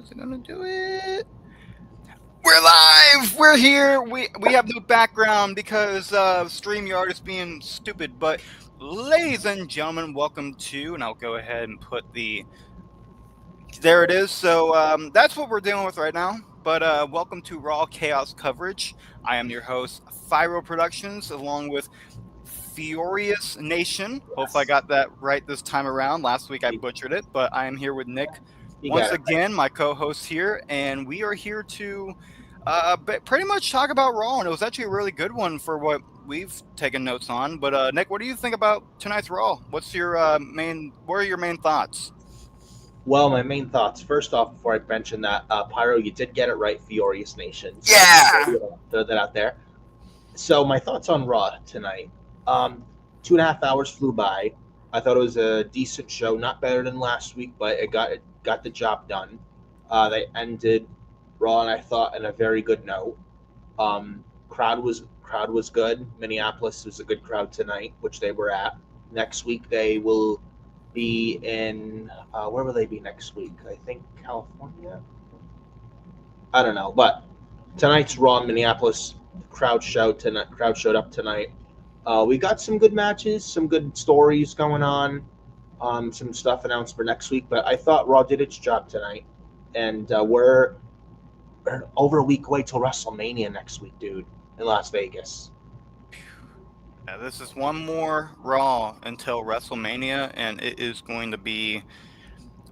Is it gonna do it? We're live. We're here. We have no background because StreamYard is being stupid. But ladies and gentlemen, welcome to, and I'll go ahead and put the. There it is. So that's what we're dealing with right now. But welcome to Raw Chaos coverage. I am your host, Phyro Productions, along with Furious Nation. Hopefully, I got that right this time around. Last week I butchered it, but I am here with Nick once again, my co-host here, and we are here to pretty much talk about Raw. And it was actually a really good one for what we've taken notes on. But Nick, what do you think about tonight's Raw? What's your What are your main thoughts? Well, my main thoughts. First off, before I mention that, Pyro, you did get it right, Furious Nation. So Yeah. throw that out there. So my thoughts on Raw tonight. 2.5 hours flew by. I thought it was a decent show, not better than last week, but it got the job done. They ended Raw, and I thought in a very good note. Crowd was good. Minneapolis was a good crowd tonight, which they were at. Next week they will be in where will they be next week? I think California. I don't know, but tonight's Raw in Minneapolis. Crowd showed up tonight. We got some good matches, some good stories going on, some stuff announced for next week. But I thought Raw did its job tonight, and we're over a week away till WrestleMania next week, dude, in Las Vegas. Yeah, this is one more Raw until WrestleMania, and it is going to be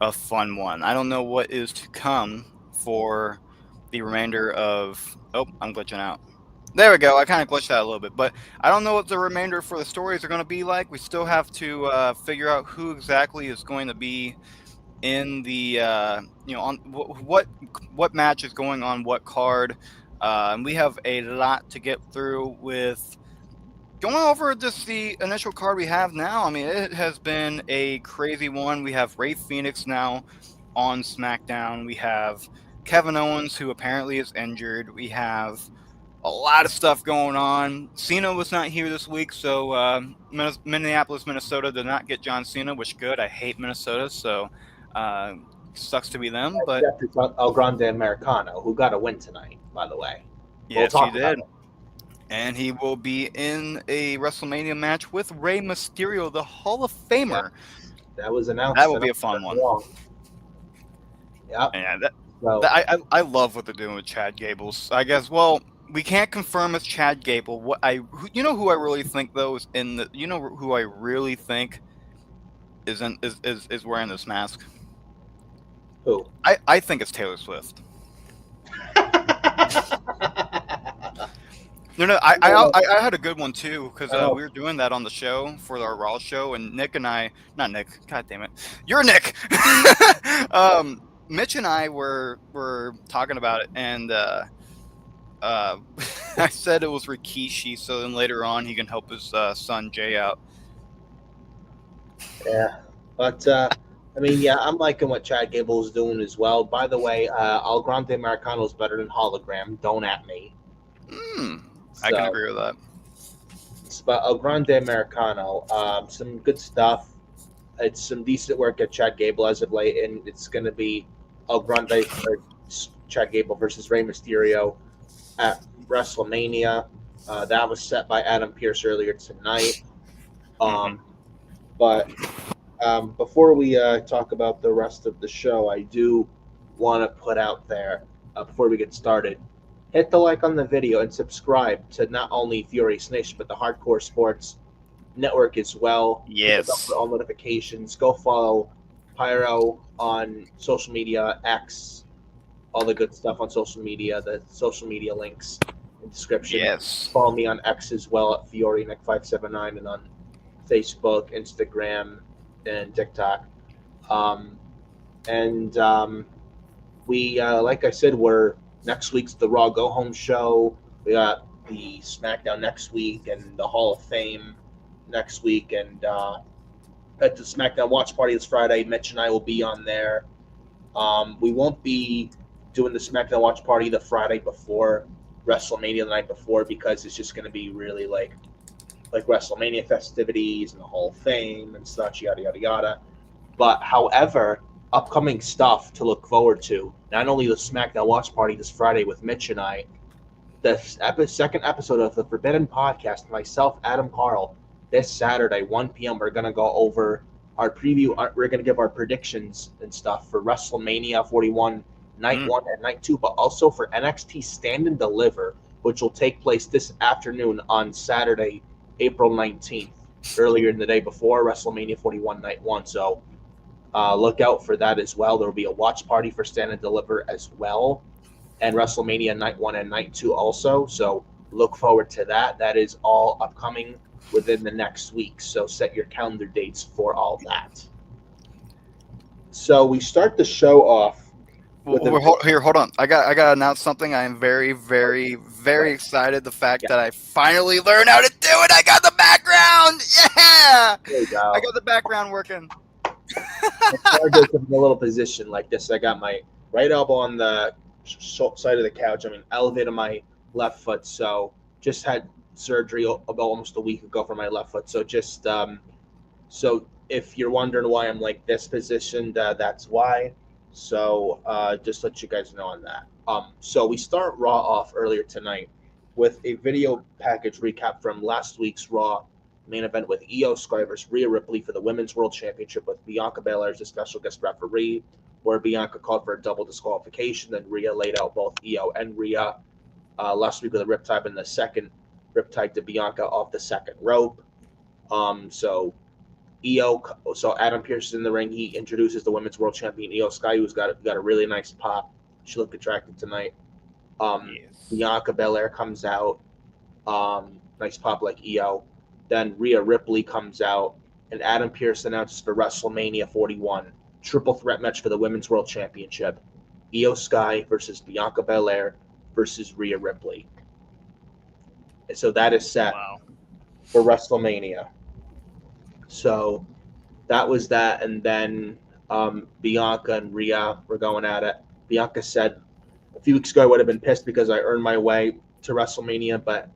a fun one. I don't know what is to come for the remainder of. Oh, I'm glitching out. There we go. I kind of glitched out a little bit, but I don't know what the remainder for the stories are going to be like. We still have to figure out who exactly is going to be in the on what match is going on what card. And we have a lot to get through with going over just the initial card we have now. I mean, it has been a crazy one. We have Rey Fenix now on SmackDown. We have Kevin Owens, who apparently is injured. We have a lot of stuff going on. Cena was not here this week, so Minneapolis, Minnesota did not get John Cena, which good. I hate Minnesota, so sucks to be them. But El Grande Americano, who got a win tonight, by the way. Yes, he did. And he will be in a WrestleMania match with Rey Mysterio, the Hall of Famer. Yeah, that was announced. That will be a fun one. Yeah. I love what they're doing with Chad Gables. I guess. Well, we can't confirm it's Chad Gable. Who I really think though is who I really think is wearing this mask. Who? I think it's Taylor Swift. No, I had a good one too because we were doing that on the show for our Raw show, and Nick and I, not Nick, God damn it, you're Nick. Mitch and I were talking about it, and I said it was Rikishi, so then later on he can help his son Jay out. Yeah, but I mean, yeah, I'm liking what Chad Gable is doing as well. By the way, El Grande Americano is better than Hologram. Don't at me. I can agree with that. But El Grande Americano, some good stuff. It's some decent work at Chad Gable as of late, and it's going to be El Grande or Chad Gable versus Rey Mysterio at WrestleMania. That was set by Adam Pearce earlier tonight. But before we talk about the rest of the show, I do want to put out there, before we get started, hit the like on the video and subscribe to not only Furious Nation, but the Hardcore Sports Network as well. Yes. For all notifications. Go follow Pyro on social media, X, all the good stuff on social media, the social media links in the description. Yes. Follow me on X as well at FioreNick579 and on Facebook, Instagram, and TikTok. We, like I said, next week's the Raw Go Home show. We got the SmackDown next week and the Hall of Fame next week. And at the SmackDown Watch Party this Friday, Mitch and I will be on there. We won't be doing the SmackDown Watch Party the Friday before WrestleMania, the night before, because it's just going to be really like WrestleMania festivities and the Hall of Fame and such, yada, yada, yada. But however, upcoming stuff to look forward to. Not only the SmackDown watch party this Friday with Mitch and I, the second episode of the Forbidden Podcast, myself, Adam Carl, this Saturday, 1 p.m. We're gonna go over our preview. We're gonna give our predictions and stuff for WrestleMania 41 Night Mm. 1 and Night 2, but also for NXT Stand and Deliver, which will take place this afternoon on Saturday, April 19th, earlier in the day before WrestleMania 41 Night 1. So look out for that as well. There will be a watch party for Stand and Deliver as well, and WrestleMania Night 1 and Night 2 also. So look forward to that. That is all upcoming within the next week. So set your calendar dates for all that. So we start the show off with a Here, hold on. I got to announce something. I am very, very, very excited. The fact that I finally learned how to do it. I got the background. Yeah, there we I go. got the background working. Started in a little position like this. I got my right elbow on the side of the couch. I'm elevated my left foot. So just had surgery about almost a week ago for my left foot. So just so if you're wondering why I'm like this positioned, that's why. So just let you guys know on that. So we start Raw off earlier tonight with a video package recap from last week's Raw main event with Io Sky versus Rhea Ripley for the Women's World Championship with Bianca Belair as a special guest referee, where Bianca called for a double disqualification. Then Rhea laid out both Io and Rhea last week with a riptide in the second riptide to Bianca off the second rope. So Adam Pearce is in the ring. He introduces the Women's World Champion Io Sky, who's got a really nice pop. She looked attractive tonight. Yes. Bianca Belair comes out. Nice pop like Io. Then Rhea Ripley comes out, and Adam Pearce announces for WrestleMania 41 triple threat match for the Women's World Championship: Io Sky versus Bianca Belair versus Rhea Ripley. And so that is set Wow. for WrestleMania. So that was that, and then Bianca and Rhea were going at it. Bianca said a few weeks ago I would have been pissed because I earned my way to WrestleMania, but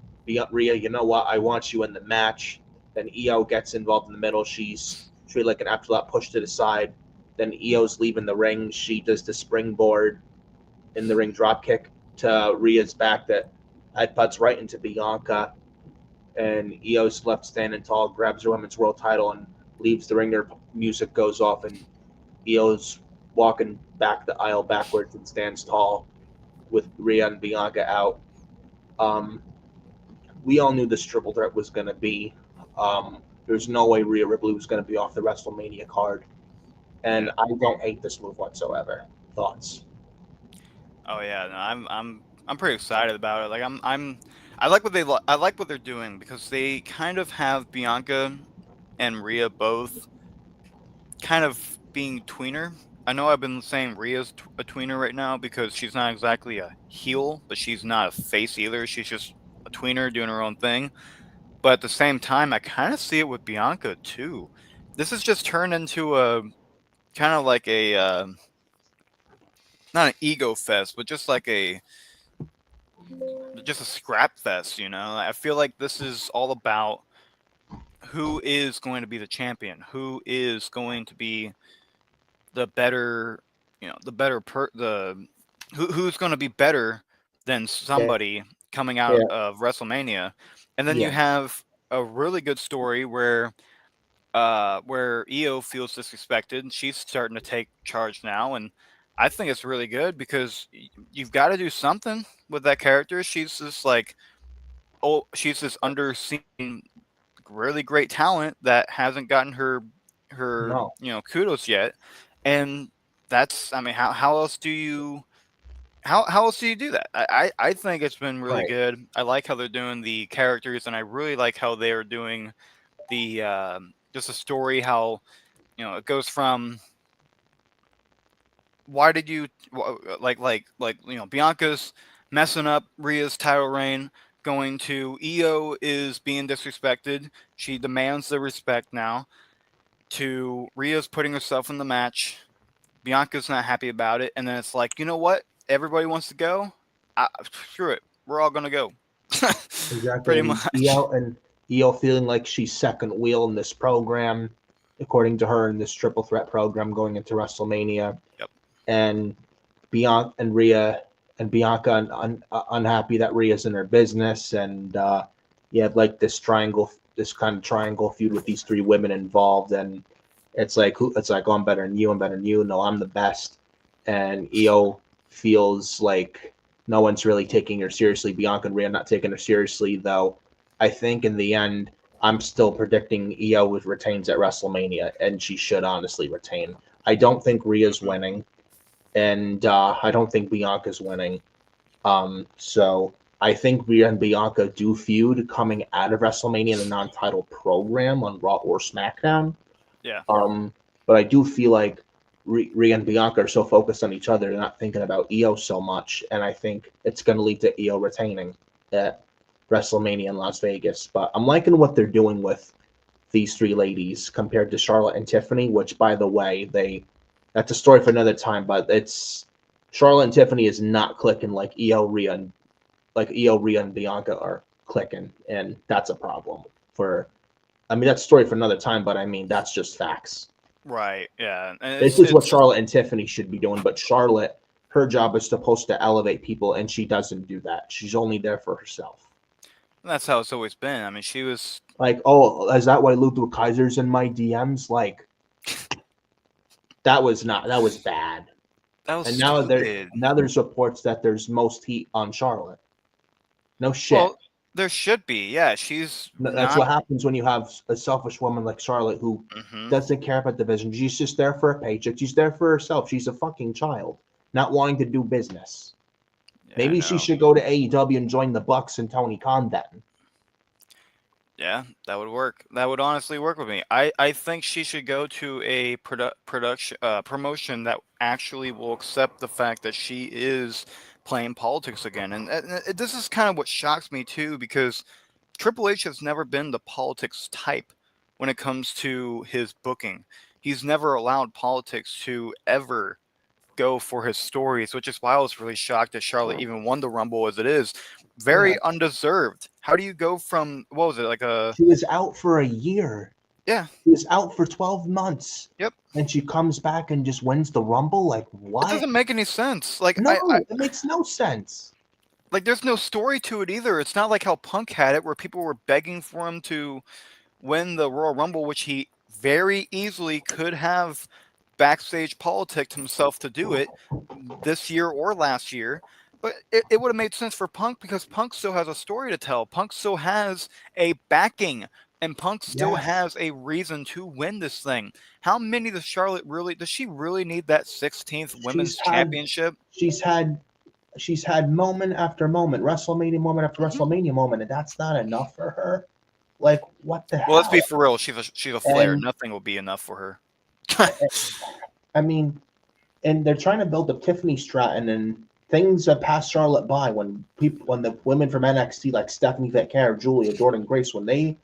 Rhea, you know what? I want you in the match. Then Io gets involved in the middle. She's treated like an afterthought, pushed to the side. Then Io's leaving the ring. She does the springboard in the ring drop kick to Rhea's back that headbutts right into Bianca. And Io's left standing tall, grabs her women's world title, and leaves the ring. Their music goes off, and Io's walking back the aisle backwards and stands tall with Rhea and Bianca out. We all knew this triple threat was going to be. There's no way Rhea Ripley was going to be off the WrestleMania card, and Yeah. I don't hate this move whatsoever. Thoughts? Oh yeah, no, I'm pretty excited about it. Like I like what I like what they're doing because they kind of have Bianca and Rhea both kind of being tweener. I know I've been saying Rhea's a tweener right now because she's not exactly a heel, but she's not a face either. She's just a tweener doing her own thing. But at the same time, I kind of see it with Bianca too. This has just turned into a kind of like a not an ego fest, but just a scrap fest. You know, I feel like this is all about who is going to be the champion, who is going to be the better, the better who's going to be better than Yeah, somebody coming out yeah, of WrestleMania, and then you yeah. have a really good story where Io feels disrespected and she's starting to take charge now, and I think it's really good because you've got to do something with that character. She's this underseen really great talent that hasn't gotten her No, kudos yet, and that's I mean how else do you how else do you do that? I think it's been really right. good. I like how they're doing the characters, and I really like how they are doing the just a story. How it goes from why did you Bianca's messing up Rhea's title reign, going to Io is being disrespected. She demands the respect now. To Rhea's putting herself in the match. Bianca's not happy about it, and then it's like, you know what? Everybody wants to go. Screw it. We're all gonna go. Exactly. Pretty And much. Io feeling like she's second wheel in this program. according to her, in this triple threat program going into WrestleMania. Yep. And Bianca unhappy that Rhea's in her business, and you have like this kind of triangle feud with these three women involved, and it's like, oh, I'm better than you, I'm better than you, no, I'm the best, and Io feels like no one's really taking her seriously. Bianca and Rhea not taking her seriously, though. I think in the end, I'm still predicting Io retains at WrestleMania, and she should honestly retain. I don't think Rhea's Mhm. winning, and I don't think Bianca's winning. So I think Rhea and Bianca do feud coming out of WrestleMania in the non-title program on Raw or SmackDown. Yeah. Um, but I do feel like Rhea and Bianca are so focused on each other, they're not thinking about Io so much, and I think it's going to lead to Io retaining at WrestleMania in Las Vegas. But I'm liking what they're doing with these three ladies compared to Charlotte and Tiffany, which, by the way, that's a story for another time. But it's Charlotte and Tiffany is not clicking like Io, Rhea, and Bianca are clicking, and that's a problem. For I mean, that's a story for another time, but I mean that's just facts. Right. Yeah. And This is what Charlotte and Tiffany should be doing, but Charlotte, her job is supposed to elevate people, and she doesn't do that. She's only there for herself. that's how it's always been. I mean, she was Like, oh, is that why Ludwig Kaiser's in my DMs? Like, that was bad. that was And stupid. now there's reports that there's most heat on Charlotte. No shit. Well, there should be. Yeah, she's That's not. what happens when you have a selfish woman like Charlotte who Hmm. doesn't care about the vision. She's just there for a paycheck. She's there for herself. She's a fucking child, not wanting to do business. Yeah, I Maybe she know. should go to AEW and join the Bucks and Tony Khan then. Yeah, that would work. That would honestly work with me. I think she should go to a production promotion that actually will accept the fact that she is playing politics again. And this is kind of what shocks me too, because Triple H has never been the politics type when it comes to his booking. He's never allowed politics to ever go for his stories, which is why I was really shocked that Charlotte even won the Rumble as it is. Yeah. Very undeserved. How do you go from what was it like a She was out for a year. yeah, She was out for 12 months. yep. And she comes back and just wins the Rumble? Like, It what? doesn't make any sense. Like I No, it makes no sense. like there's no story to it either. It's not like how Punk had it where people were begging for him to win the Royal Rumble, which he very easily could have backstage politicked himself to do it this year or last year. But it would have made sense for Punk because Punk still has a story to tell. Punk still has a backing, and Punk still Yeah. has a reason to win this thing. How many does she really need that 16th women's She's had championship? she's had she's had moment after moment, WrestleMania moment after Hmm. WrestleMania moment, and that's not enough for her. Like, what the Well, let's be hell? for real. She's a Flair. And Nothing will be enough for her. I mean, and they're trying to build up Tiffany Stratton, and things have passed Charlotte by when the women from NXT like Stephanie Vicare, Julia, Jordan Grace, when they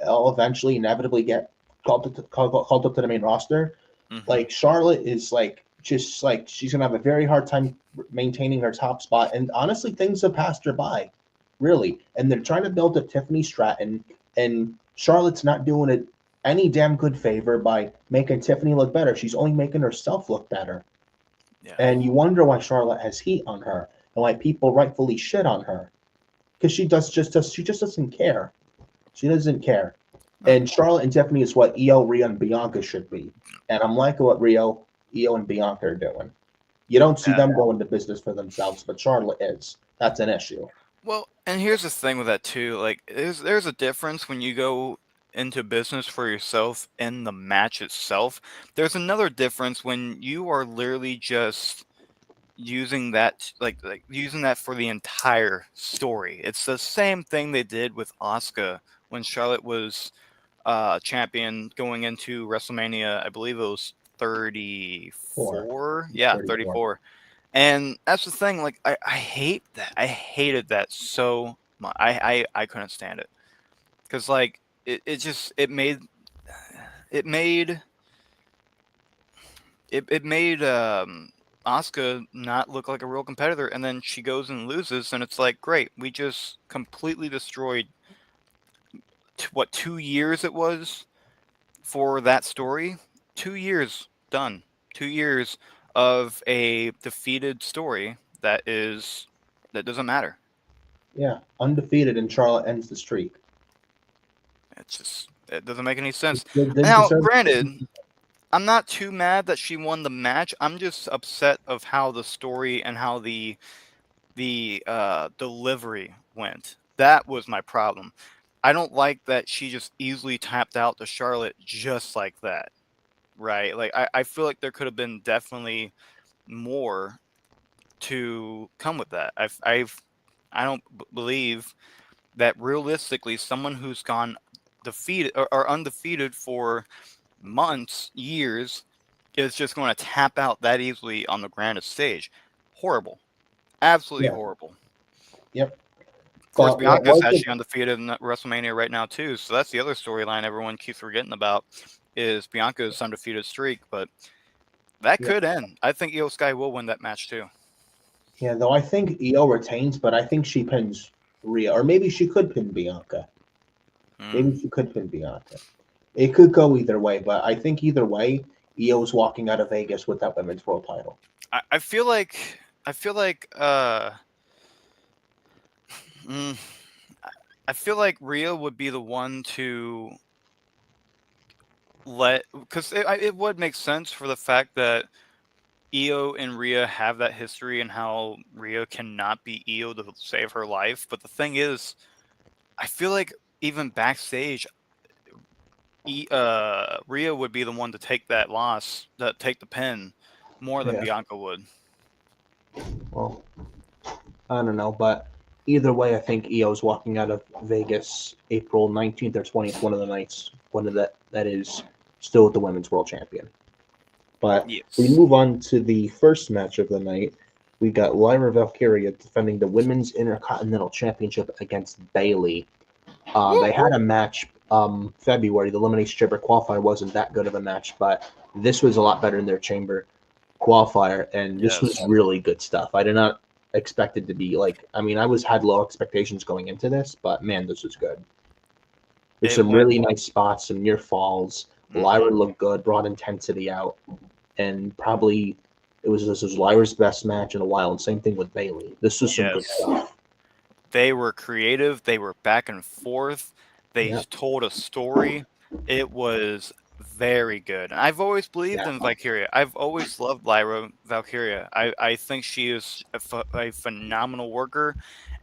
all eventually inevitably get called up to the main roster, Hmm. like Charlotte is like just like she's gonna have a very hard time maintaining her top spot. And honestly, things have passed her by, really. And they're trying to build a Tiffany Stratton, and Charlotte's not doing it any damn good favor by making Tiffany look better. She's only making herself look better. Yeah. And you wonder why Charlotte has heat on her and why people rightfully shit on her because she just doesn't care. She doesn't care. Oh, And Charlotte and Tiffany is what Io, Rhea, and Bianca should be. And I'm liking what Io, and Bianca are doing. You don't see yeah. them go into business for themselves, but Charlotte is. That's an issue. Well, and here's the thing with that too. Like, there's a difference when you go into business for yourself in the match itself. There's another difference when you are literally just using that like using that for the entire story. It's the same thing they did with Asuka when Charlotte was champion going into WrestleMania. I believe it was Four. 34. Yeah, 34. 34. And that's the thing. Like I hate that. I hated that so much. I couldn't stand it because like it just it made it made Asuka not look like a real competitor, and then she goes and loses, and it's like great. We just completely destroyed what 2 years it was for that story. 2 years done. 2 years of a defeated story that doesn't matter. Yeah, undefeated, and Charlotte ends the streak. It doesn't make any sense. Didn't Now, deserve. granted, I'm not too mad that she won the match. I'm just upset of how the story and how the delivery went. That was my problem. I don't like that she just easily tapped out to Charlotte just like that. Right? Like I feel like there could have been definitely more to come with that. I don't believe that realistically someone who's gone defeated or undefeated for months, years, is just going to tap out that easily on the grandest stage. Horrible. Absolutely Yeah. horrible. Yep. Of course, But what Bianca's was it? actually undefeated in WrestleMania right now too, so that's the other storyline everyone keeps forgetting about is Bianca's undefeated streak, but that Yeah. could end. I think Io Sky will win that match too. Yeah. Though I think Io retains, but I think she pins Rhea, or maybe she could pin Bianca. Mm. Maybe she could pin Bianca. It could go either way, but I think either way, Io's walking out of Vegas with that women's world title. I feel like mm, I feel like Rhea would be the one to because it would make sense for the fact that Io and Rhea have that history and how Rhea cannot be Io to save her life. But the thing is, I feel like even backstage, Rhea would be the one to take that loss, that take the pin, more than Yeah. Bianca would. Well, I don't know, but either way, I think Io's walking out of Vegas April 19th or 20th, one of the nights, one of that is still the women's world champion. But we Yes. move on to the first match of the night. We got Lyra Valkyria defending the Women's Intercontinental Championship against Bailey. They had a match February. The Elimination Chamber qualifier wasn't that good of a match, but this was a lot better in their chamber qualifier, and this was Yes. really good stuff. I did not expect it to be like. I mean, had low expectations going into this, but man, this was good. There's It some went. really nice spots, some near falls. Hmm. Lyra looked good, brought intensity out, and probably this was Lyra's best match in a while. And same thing with Bailey. This was some good Yes. stuff. They were creative. They were back and forth. They Yeah, told a story. It was very good. And I've always believed yeah, in Valkyria. I've always loved Lyra Valkyria. I think she is a phenomenal worker.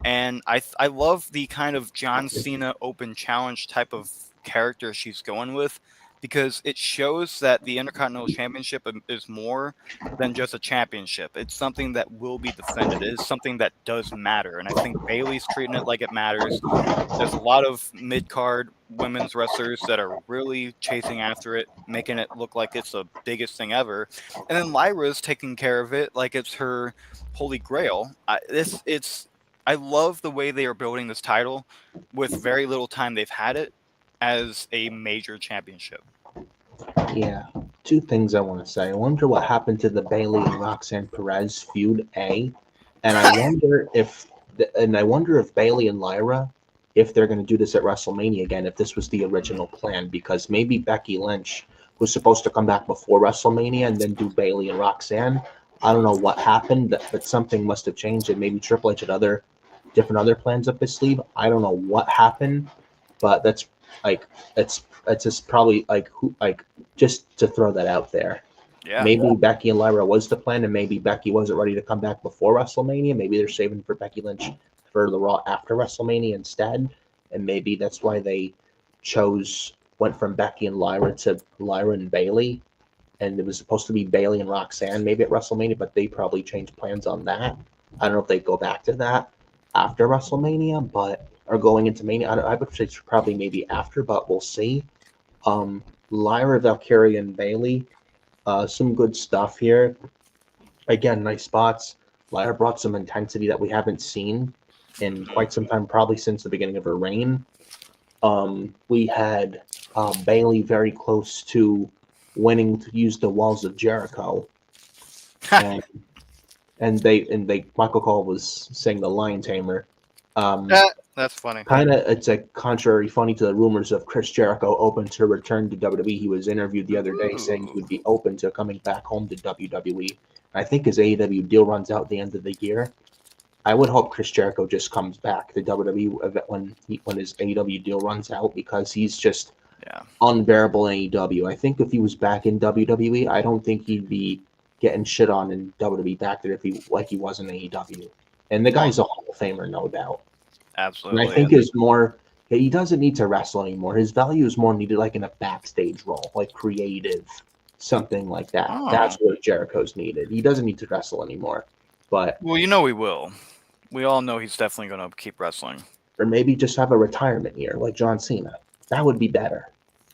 And I love the kind of John Cena open challenge type of character she's going with because it shows that the Intercontinental Championship is more than just a championship. It's something that will be defended. It is something that does matter. And I think Bailey's treating it like it matters. There's a lot of mid card women's wrestlers that are really chasing after it, making it look like it's the biggest thing ever. And then Lyra's taking care of it like it's her holy grail. I love the way they are building this title with very little time they've had it as a major championship. yeah. Two things I want to say. I wonder what happened to the Bailey and Roxanne Perez feud. And I wonder if Bailey and Lyra, if they're going to do this at WrestleMania again, if this was the original plan, because maybe Becky Lynch was supposed to come back before WrestleMania and then do Bailey and Roxanne. I don't know what happened, but something must have changed, and maybe Triple H had other plans up his sleeve. I don't know what happened, but that's like it's just probably like just to throw that out there. Yeah. Maybe Becky and Lyra was the plan, and maybe Becky wasn't ready to come back before WrestleMania. Maybe they're saving for Becky Lynch for the Raw after WrestleMania instead, and maybe that's why they went from Becky and Lyra to Lyra and Bailey, and it was supposed to be Bailey and Roxanne maybe at WrestleMania, but they probably changed plans on that. I don't know if they go back to that after WrestleMania, but or going into Mania. I would say it's probably maybe after, but we'll see. Um, Lyra, Valkyria, and Bailey, some good stuff here. Again, nice spots. Lyra brought some intensity that we haven't seen in Mhm. quite some time, probably since the beginning of her reign. We had Bailey very close to winning to use the walls of Jericho, and and they Michael Cole was saying the Lion Tamer. Um, Uh, That's funny. Kind of, it's a contrary funny to the rumors of Chris Jericho open to return to WWE. He was interviewed the other day saying he Ooh. would be open to coming back home to WWE. I think his AEW deal runs out at the end of the year. I would hope Chris Jericho just comes back to WWE when his AEW deal runs out, because he's just Yeah. unbearable in AEW. I think if he was back in WWE, I don't think he'd be getting shit on in WWE back there if he like he was in AEW. And the Well, guy's a Hall of Famer, no doubt. And I absolutely. think And is more he doesn't need to wrestle anymore. His value is more needed like in a backstage role, like creative, something like that. oh, That's what Jericho's needed. He doesn't need to wrestle anymore. But well, you know he will. We all know he's definitely going to keep wrestling. or maybe just have a retirement year like John Cena. That would be better.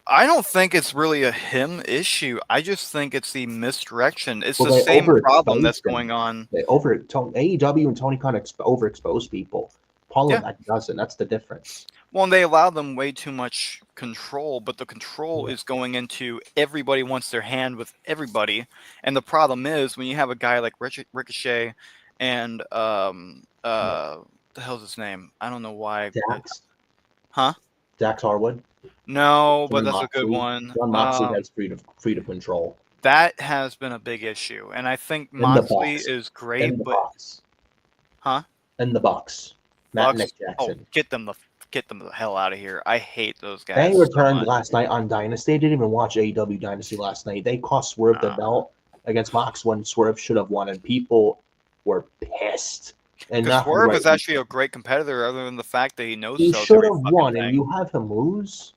I don't think it's really a him issue. I just think it's the misdirection. It's Well, the they same problem that's overexposed him. going on. AEW and Tony Khan overexpose people. Paul Yeah. Levesque doesn't. That's the difference. Well, and they allow them way too much control, but the control Yeah. is going into everybody wants their hand with everybody. And the problem is when you have a guy like Ricochet and Yeah. the hell's his name? I don't know why. Dax, Huh? Dax Harwood, No, but John that's a good Moxley. one. John Moxley has freedom control. That has been a big issue, and I think And the Moxley Bucks. is And great, the but Bucks. huh? And the Bucks. Matt and Bucks. Nick Oh, Jackson. get them the hell out of here. I hate those They guys so returned much. last night on Dynasty. They didn't even watch AEW Dynasty last night. They cost Swerve the Uh, belt against Mox when Swerve should have won, and people were pissed. And Because not for the Swerve right is actually reason. a great competitor, other than the fact that he no He sells should every have fucking won, and thing. you have him lose.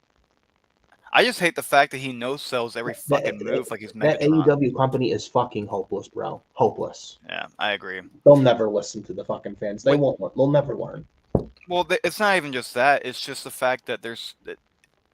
I just hate the fact that he no sells every fucking move like he's That Megatron. AEW company is fucking hopeless, bro. Hopeless. Yeah, I agree. They'll never listen to the fucking fans. They Wait, won't. They'll never learn. well, it's not even just that. It's just the fact that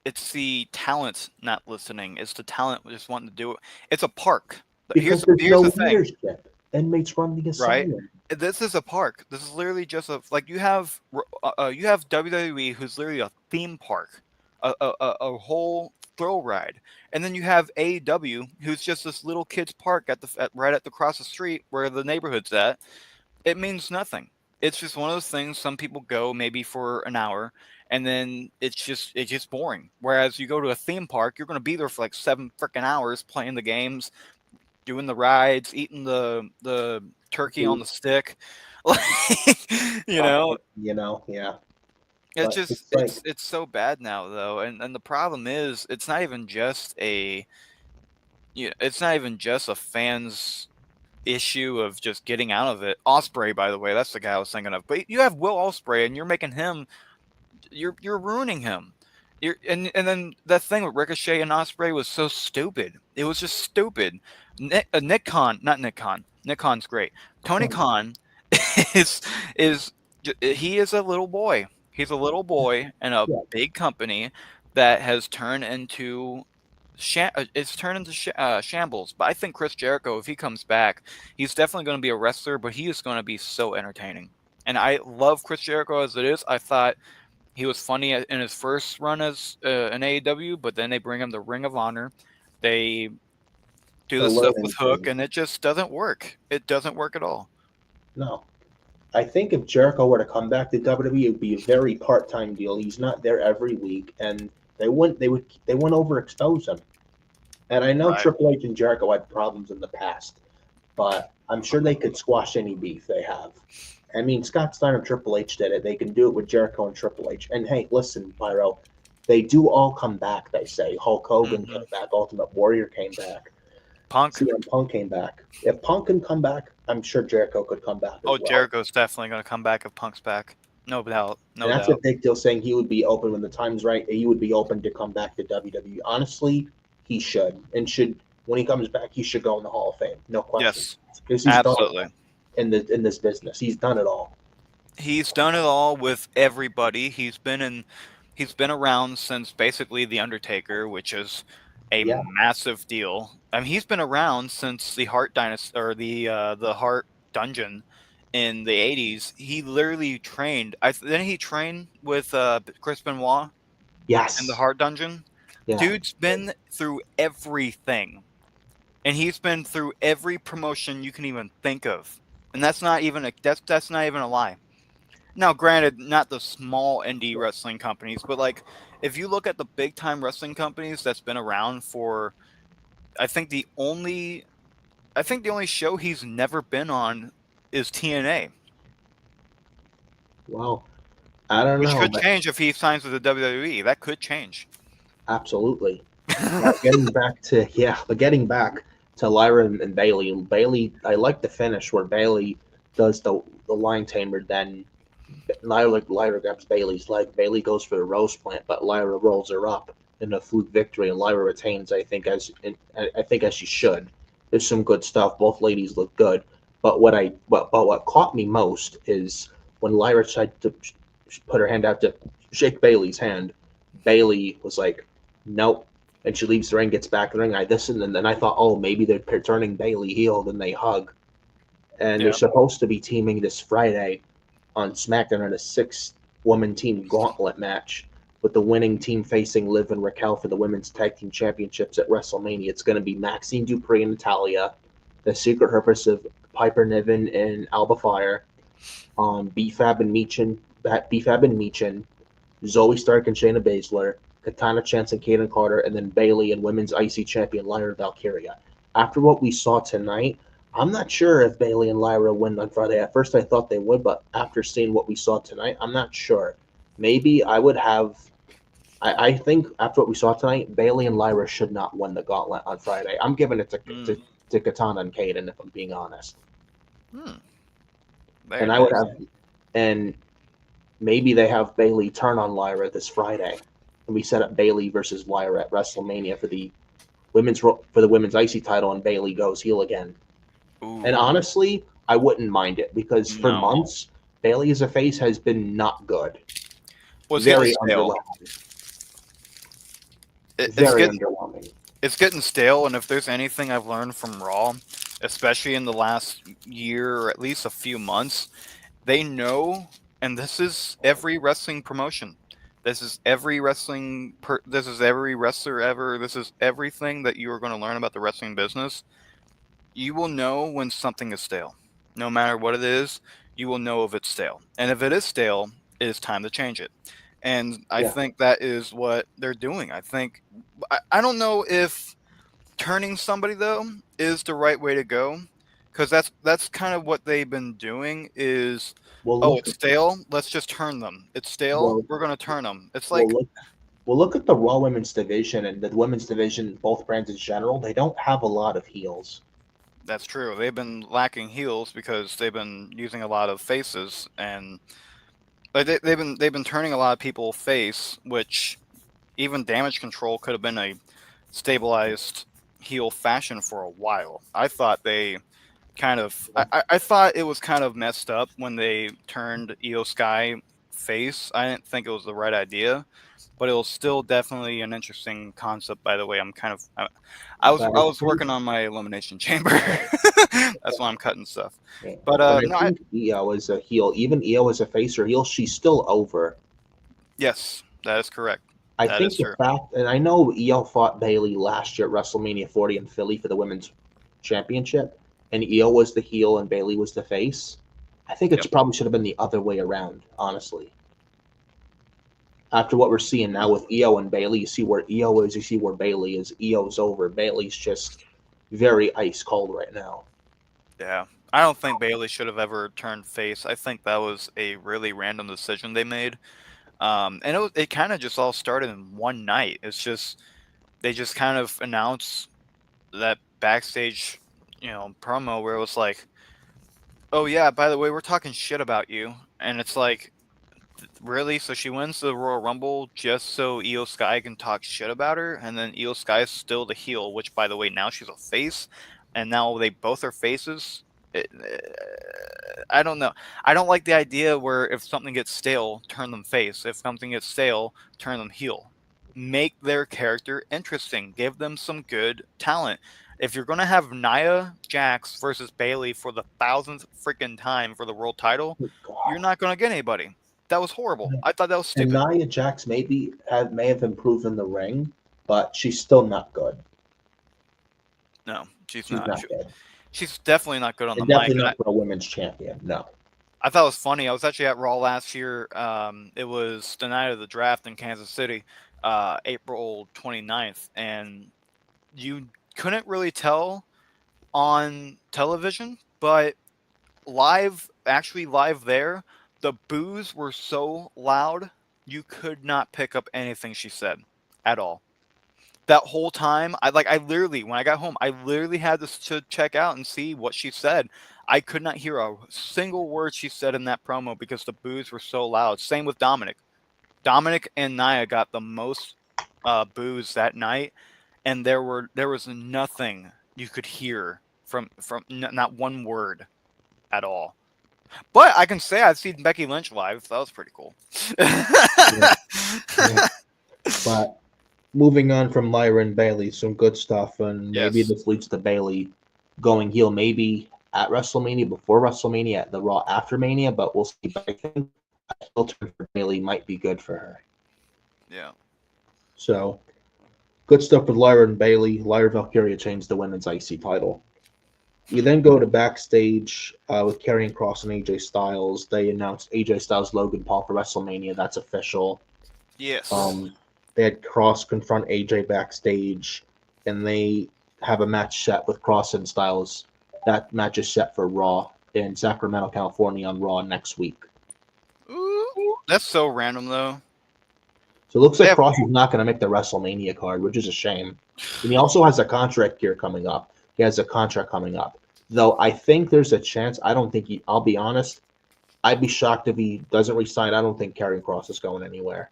it's the talent not listening. It's the talent just wanting to do it. It's a park. Because there's Here's no the thing, leadership. Inmates run the right? asylum. This is a park. This is literally just a like you have WWE, who's literally a theme park, a whole thrill ride, and then you have AEW, who's just this little kids park right at the across the street where the neighborhood's at. It means nothing. It's just one of those things. Some people go maybe for an hour, and then it's just boring. Whereas you go to a theme park, you're going to be there for like 7 freaking hours playing the games, doing the rides, eating the turkey on the stick. Like, You know, yeah. it's But just it's like it's so bad now though, and the problem is it's not even just it's not even just a fans issue of just getting out of it. Osprey, by the way, that's the guy I was thinking of. But you have Will Osprey, and you're making him, you're ruining him. And then that thing with Ricochet and Osprey was so stupid. It was just stupid. Nick Khan, not Nick Khan. Nick Khan's great. Tony Khan is he is a little boy. He's a little boy in a yeah, big company that has turned into it's turned into shambles. But I think Chris Jericho, if he comes back, he's definitely going to be a wrestler, but he is going to be so entertaining. And I love Chris Jericho as it is. I thought he was funny in his first run as an AEW, but then they bring him to Ring of Honor. They do the the stuff with learning Hook, phase. and it just doesn't work. It doesn't work at all. No. I think if Jericho were to come back to WWE, it would be a very part-time deal. He's not there every week, and they wouldn't overexpose him. And I know Right. Triple H and Jericho had problems in the past, but I'm sure they could squash any beef they have. I mean, Scott Steiner and Triple H did it. They can do it with Jericho and Triple H. And hey, listen, Phyro, they do all come back, they say. Hulk Hogan came back, Ultimate Warrior came back, Punk. CM Punk came back. If Punk can come back, I'm sure Jericho could come back as Oh, well. Jericho's definitely going to come back if Punk's back. No doubt. No And that's doubt. a big deal, saying he would be open when the time's right. He would be open to come back to WWE. Honestly, he should. And when he comes back, he should go in the Hall of Fame. No question. Yes, Because he's absolutely. done it in this business. He's done it all. He's done it all with everybody. He's been around since basically The Undertaker, which is a Yeah. massive deal. I mean, he's been around since the Hart Dynasty or the Hart Dungeon in the 80s. He literally trained. Didn't he train with Chris Benoit Yes. in the Hart Dungeon? Yeah. Dude's been through everything. And he's been through every promotion you can even think of. And that's not even a lie. Now, granted, not the small indie wrestling companies, but like if you look at the big time wrestling companies that's been around for, I think the only, I think the only show he's never been on is TNA, Well, I don't which know, could but change if he signs with the WWE. That could change. absolutely. But getting back to Lyra and Bailey. Bailey, I like the finish where Bailey does the line tamer, then Lyra grabs Bailey's leg. Bailey goes for the rose plant, but Lyra rolls her up in a fluke victory, and Lyra retains. I think as she should. There's some good stuff. Both ladies look good, but what caught me most is when Lyra tried to put her hand out to shake Bailey's hand. Bailey was like, "Nope," and she leaves the ring, gets back in the ring. I listened, and then I thought, "Oh, maybe they're turning Bailey heel." Then they hug, and they're Yeah. supposed to be teaming this Friday on SmackDown in a six-woman team gauntlet match with the winning team facing Liv and Raquel for the women's tag team championships at WrestleMania. It's going to be Maxine Dupree and Natalia, the Secret Purpose of Piper Niven and Alba Fire, BFAB and Meechin, Zoe Stark and Shayna Baszler, Katana Chance and Kaden Carter, and then Bailey and women's IC champion Lyra Valkyria. After what we saw tonight, I'm not sure if Bailey and Lyra win on Friday. At first, I thought they would, but after seeing what we saw tonight, I'm not sure. Maybe I would have. I think after what we saw tonight, Bailey and Lyra should not win the gauntlet on Friday. I'm giving it Mm. to Katana and Kaden, if I'm being honest. Hmm. Very And I would nice. have, and maybe they have Bailey turn on Lyra this Friday, and we set up Bailey versus Lyra at WrestleMania for the women's IC title, and Bailey goes heel again. And Ooh. honestly, I wouldn't mind it because for No. months Bailey as a face has been not good, Was getting very stale. underwhelming, It's very getting underwhelming. it's getting stale, and if there's anything I've learned from Raw, especially in the last year or at least a few months, they know, and this is every wrestling promotion. This is every wrestler ever. This is everything that you are going to learn about the wrestling business. You will know when something is stale. No matter what it is, you will know if it's stale. And if it is stale, it is time to change it. And I Yeah, think that is what they're doing. I don't know if turning somebody though is the right way to go, because that's kind of what they've been doing is, well oh, look, it's stale, let's just turn them. It's stale, well, we're going to turn them. It's well like, look, well look at the Raw Women's division and the women's division, both brands in general. They don't have a lot of heels. that's true. They've been lacking heels because they've been using a lot of faces, and like they've been turning a lot of people face, which even Damage Control could have been a stabilized heel fashion for a while. I thought they kind of I thought it was kind of messed up when they turned Io Sky face. I didn't think it was the right idea, but it was still definitely an interesting concept. By the way, But I I was think working on my elimination chamber. That's why I'm cutting stuff. Yeah. But But I no, think Io is a heel. Even Io as a face or heel, she's still over. yes, that is correct. I That is think the true. fact, and I know Io fought Bailey last year at WrestleMania 40 in Philly for the women's championship, and Io was the heel and Bailey was the face. I think Yep. it probably should have been the other way around, honestly. After what we're seeing now with Io and Bailey, you see where Io is, you see where Bailey is. Io's over. Bailey's just very ice cold right now. Yeah. I don't think Bailey should have ever turned face. I think that was a really random decision they made. And it kind of just all started in one night. It's just they just kind of announced that backstage, promo where it was like, "Oh yeah, by the way, we're talking shit about you," and it's like, really? So she wins the Royal Rumble just so Io Sky can talk shit about her, and then Io Sky is still the heel, which by the way now she's a face, and now they both are faces. I don't know. I don't like the idea where if something gets stale, turn them face. If something gets stale, turn them heel. Make their character interesting. Give them some good talent. If you're gonna have Nia Jax versus Bailey for the thousandth freaking time for the world title, you're God. not gonna get anybody. That was horrible. I thought that was And stupid. Nia Jax may have improved in the ring, but she's still not good. No, she's She's not. not good, She's definitely not good on the and mic. definitely not for a women's champion. No. I thought it was funny. I was actually at Raw last year. It was the night of the draft in Kansas City, April 29th, and you couldn't really tell on television, but actually live there, the boos were so loud you could not pick up anything she said at all. That whole time, I literally when I got home, I literally had to check out and see what she said. I could not hear a single word she said in that promo because the boos were so loud. Same with Dominic. Dominic and Nia got the most boos that night, and there was nothing you could hear not one word at all. But I can say I've seen Becky Lynch live. That was pretty cool. Yeah, yeah. But moving on from Lyra and Bailey, some good stuff, and maybe Yes. this leads to Bailey going heel, maybe at WrestleMania, before WrestleMania, at the Raw after Mania, but we'll see. But I think a heel turn for Bailey might be good for her. Yeah. So good stuff with Lyra and Bailey. Lyra Valkyria changed the women's IC title. We then go to backstage with Karrion Kross and AJ Styles. They announced AJ Styles Logan Paul for WrestleMania. That's official. Yes. Um, they had Cross confront AJ backstage, and they have a match set with Cross and Styles. That match is set for Raw in Sacramento, California on Raw next week. Ooh, that's so random though. So it looks They like have, Cross is not going to make the WrestleMania card, which is a shame. And he also has a contract year coming up. He has a contract coming up. Though I think there's a chance. I don't think he. I'll be honest. I'd be shocked if he doesn't resign. I don't think Karrion Kross is going anywhere.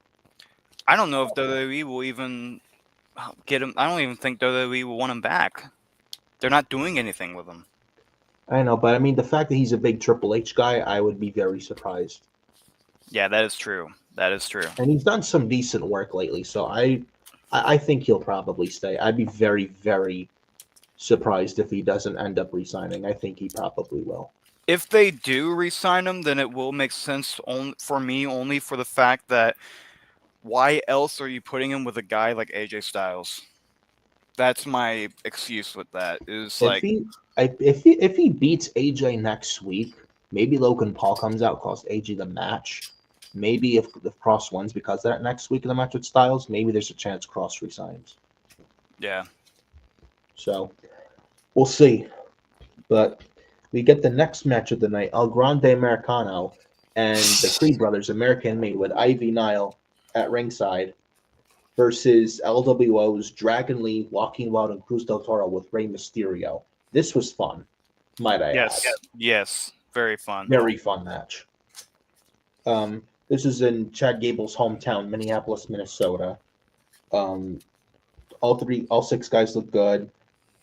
I don't know if WWE will even get him. I don't even think WWE will want him back. They're not doing anything with him. I know, but I mean, the fact that he's a big Triple H guy, I would be very surprised. Yeah, that is true. That is true. And he's done some decent work lately, so I think he'll probably stay. I'd be very, very surprised if he doesn't end up resigning. I think he probably will. If they do re-sign him, then it will make sense for me only for the fact that why else are you putting him with a guy like AJ Styles? That's my excuse with that. Is If like he if he beats AJ next week, maybe Logan Paul comes out, costs AJ the match. Maybe if Cross wins because of that next week in the match with Styles, maybe there's a chance Cross resigns. yeah. So we'll see. But we get the next match of the night: El Grande Americano and the Creed brothers, American Made, with Ivy Nile at ringside versus LWO's Dragon Lee, Joaquin Wild, and Cruz del Toro with Rey Mysterio. This was fun, might I add. Yes. Yes. Very fun. Very fun match. This is in Chad Gable's hometown, Minneapolis, Minnesota. Um, all six guys look good.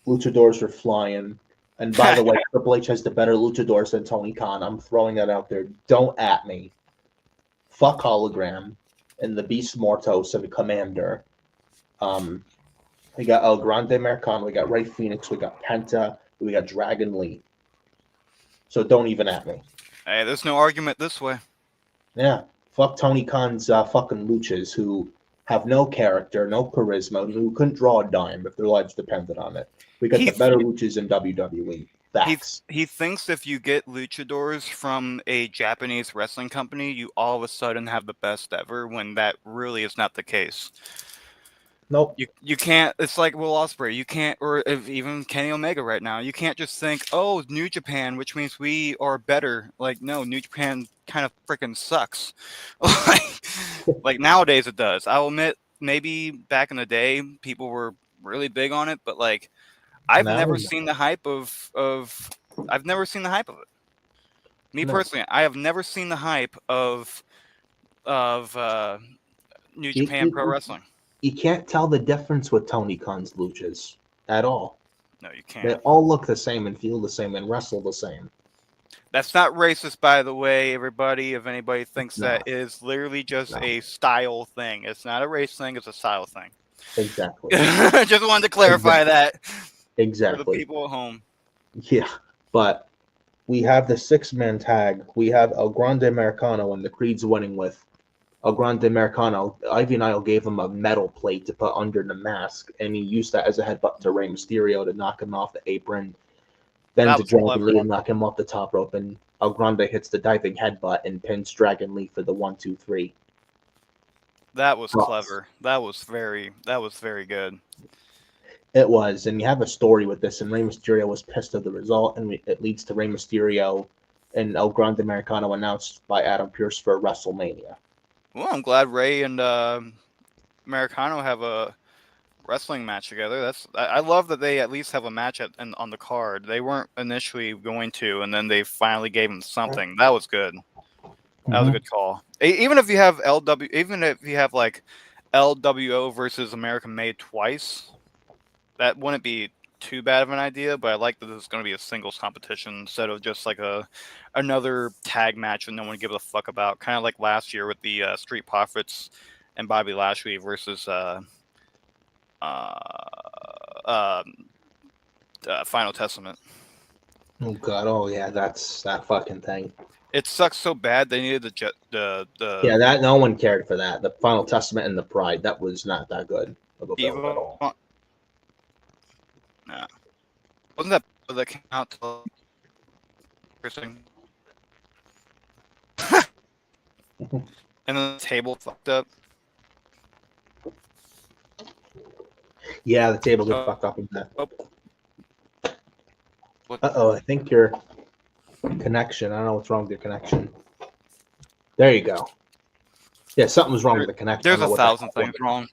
Luchadors are flying. And by the way, Triple H has the better luchadors than Tony Khan. I'm throwing that out there. Don't at me. Fuck Hologram and the Beast Mortos and the Commander. We got El Grande Americano. We got Ray Phoenix. We got Penta. We got Dragon Lee. So don't even at me. Hey, there's no argument this way. Yeah. Fuck Tony Khan's fucking luchas who have no character, no charisma, who couldn't draw a dime if their lives depended on it. We got He the better luchas in WWE. Facts. he thinks if you get luchadors from a Japanese wrestling company, you all of a sudden have the best ever when that really is not the case. Nope. You can't. It's like Will Ospreay. You can't, or if even Kenny Omega right now. You can't just think, oh, New Japan, which means we are better. Like no, New Japan kind of freaking sucks. like nowadays it does. I'll admit, maybe back in the day people were really big on it, but like I've Now, never seen the hype of. I've never seen the hype of it. Me no. personally, I have never seen the hype of New You, Japan Pro you, Wrestling. you can't tell the difference with Tony Khan's luchas at all. No, you They can't. all look the same and feel the same and wrestle the same. That's not racist, by the way, everybody. If anybody thinks No, that is literally just no, a style thing, it's not a race thing; it's a style thing. exactly. Just wanted to clarify that for the Exactly. people at home. Yeah, but we have the six-man tag. We have El Grande Americano and the Creed's winning with El Grande Americano. Ivy Nile gave him a metal plate to put under the mask, and he used that as a headbutt to Rey Mysterio to knock him off the apron. Then That to was Dragon clever. Lee and knock him off the top rope. And El Grande hits the diving headbutt and pins Dragon Lee for the 1-2-3. That was Thoughts? clever. That was very good. It was, and you have a story with this, and Rey Mysterio was pissed at the result, and it leads to Rey Mysterio and El Grande Americano announced by Adam Pearce for WrestleMania. Well, I'm glad Ray and Americano have a wrestling match together. I love that they at least have a match on the card. They weren't initially going to, and then they finally gave them something. That was good. That was a Mm-hmm. good call. Even if you have LW, even if you have like LWO versus American Made twice, that wouldn't be too bad of an idea. But I like that this is going to be a singles competition instead of just like another tag match that no one gives a fuck about. Kind of like last year with the Street Profits and Bobby Lashley versus uh, um, Final Testament. Oh god, oh yeah, that's that fucking thing. It sucks so bad. They needed Yeah, that no one cared for that. The Final Testament and the Pride, that was not that good of a build at Evo. all. Nah. Wasn't that came out to interesting? And then the table fucked up. Yeah, the table did Oh, fuck up in that. oh, what? Uh-oh, I think your connection. I don't know what's wrong with your connection. There you go. Yeah, something was wrong with the connection. I There's don't know a what the thousand hell things was. wrong.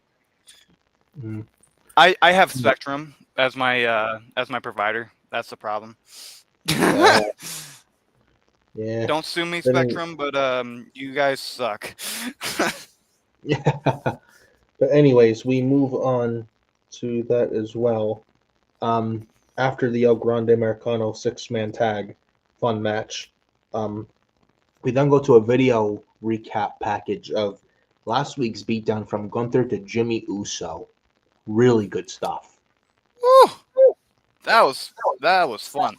Mm. I have Spectrum as my provider. That's the problem. Yeah. Don't sue me, Then, Spectrum, but you guys suck. yeah. But anyways, we move on to that as well. Um, After the El Grande Americano 6-man tag fun match, um, we then go to a video recap package of last week's beatdown from Gunther to Jimmy Uso. Really good stuff. Whew, that was fun.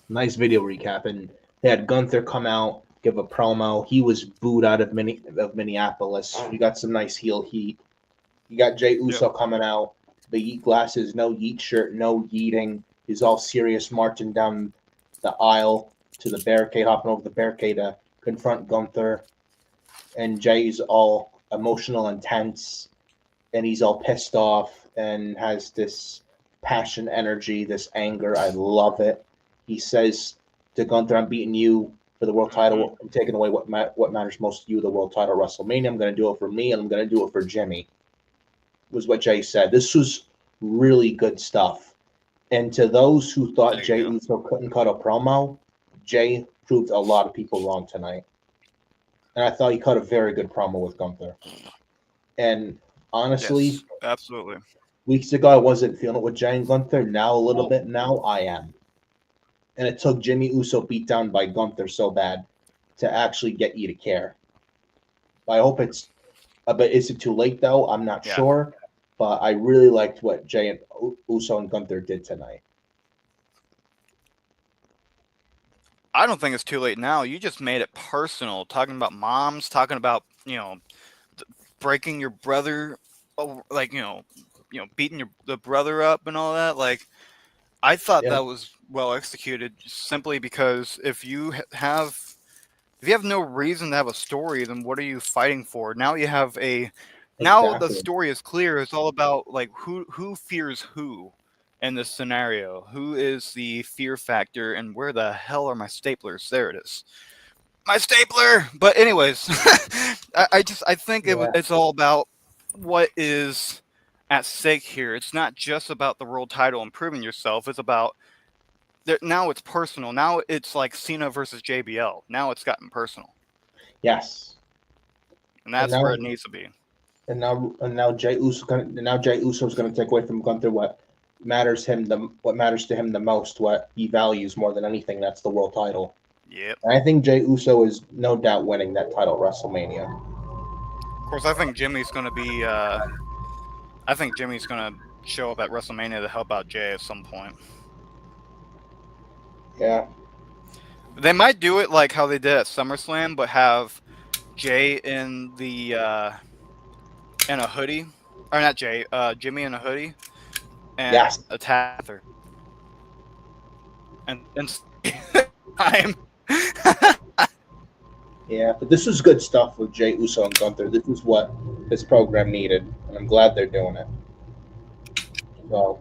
Nice video recap, and they had Gunther come out, give a promo. He was booed out of Minneapolis. You got some nice heel heat. You got Jay Yep. Uso coming out, the yeet glasses, no yeet shirt, no yeeting. He's all serious, marching down the aisle to the barricade, hopping over the barricade to confront Gunther. And Jay's all emotional and tense, and he's all pissed off and has this passion, energy, this anger. I love it. He says to Gunther, "I'm beating you for the world title. I'm taking away what matters most to you, the world title, WrestleMania. I'm going to do it for me, and I'm going to do it for Jimmy." Was what Jay said. This was really good stuff. And to those who thought Jay Uso couldn't cut a promo, Jay proved a lot of people wrong tonight. And I thought he cut a very good promo with Gunther. And honestly, Yes, absolutely. weeks ago I wasn't feeling it with Jay and Gunther. Now a little bit. Now I am. And it took Jimmy Uso beat down by Gunther so bad to actually get you to care. I hope it's. But is it too late though? I'm not sure. But I really liked what Jay and Uso and Gunther did tonight. I don't think it's too late now. You just made it personal, talking about moms, talking about breaking your brother, like beating the brother up and all that. Like, I thought Yeah, that was well executed, simply because if you have no reason to have a story, then what are you fighting for? Now you have now the exactly. story is clear. It's all about like who fears who in this scenario. Who is the fear factor, and where the hell are my staplers? There it is. My stapler. But anyways, I think Yeah, it's all about what is at stake here. It's not just about the world title and proving yourself. It's about now it's personal. Now it's like Cena versus JBL. Now it's gotten personal, yes. and And that's where now it needs to be. now Jay Uso's gonna take away from Gunther what matters to him the most, what he values more than anything. That's the world title. Yep. And I think Jay Uso is no doubt winning that title at WrestleMania. Of course, I think Jimmy's going to be. I think Jimmy's going to show up at WrestleMania to help out Jay at some point. Yeah. They might do it like how they did at SummerSlam, but have Jay in a hoodie, or not Jay, Jimmy in a hoodie, and Yes. attack her. And time. Yeah, but this was good stuff with Jay Uso and Gunther. This is what this program needed, and I'm glad they're doing it. So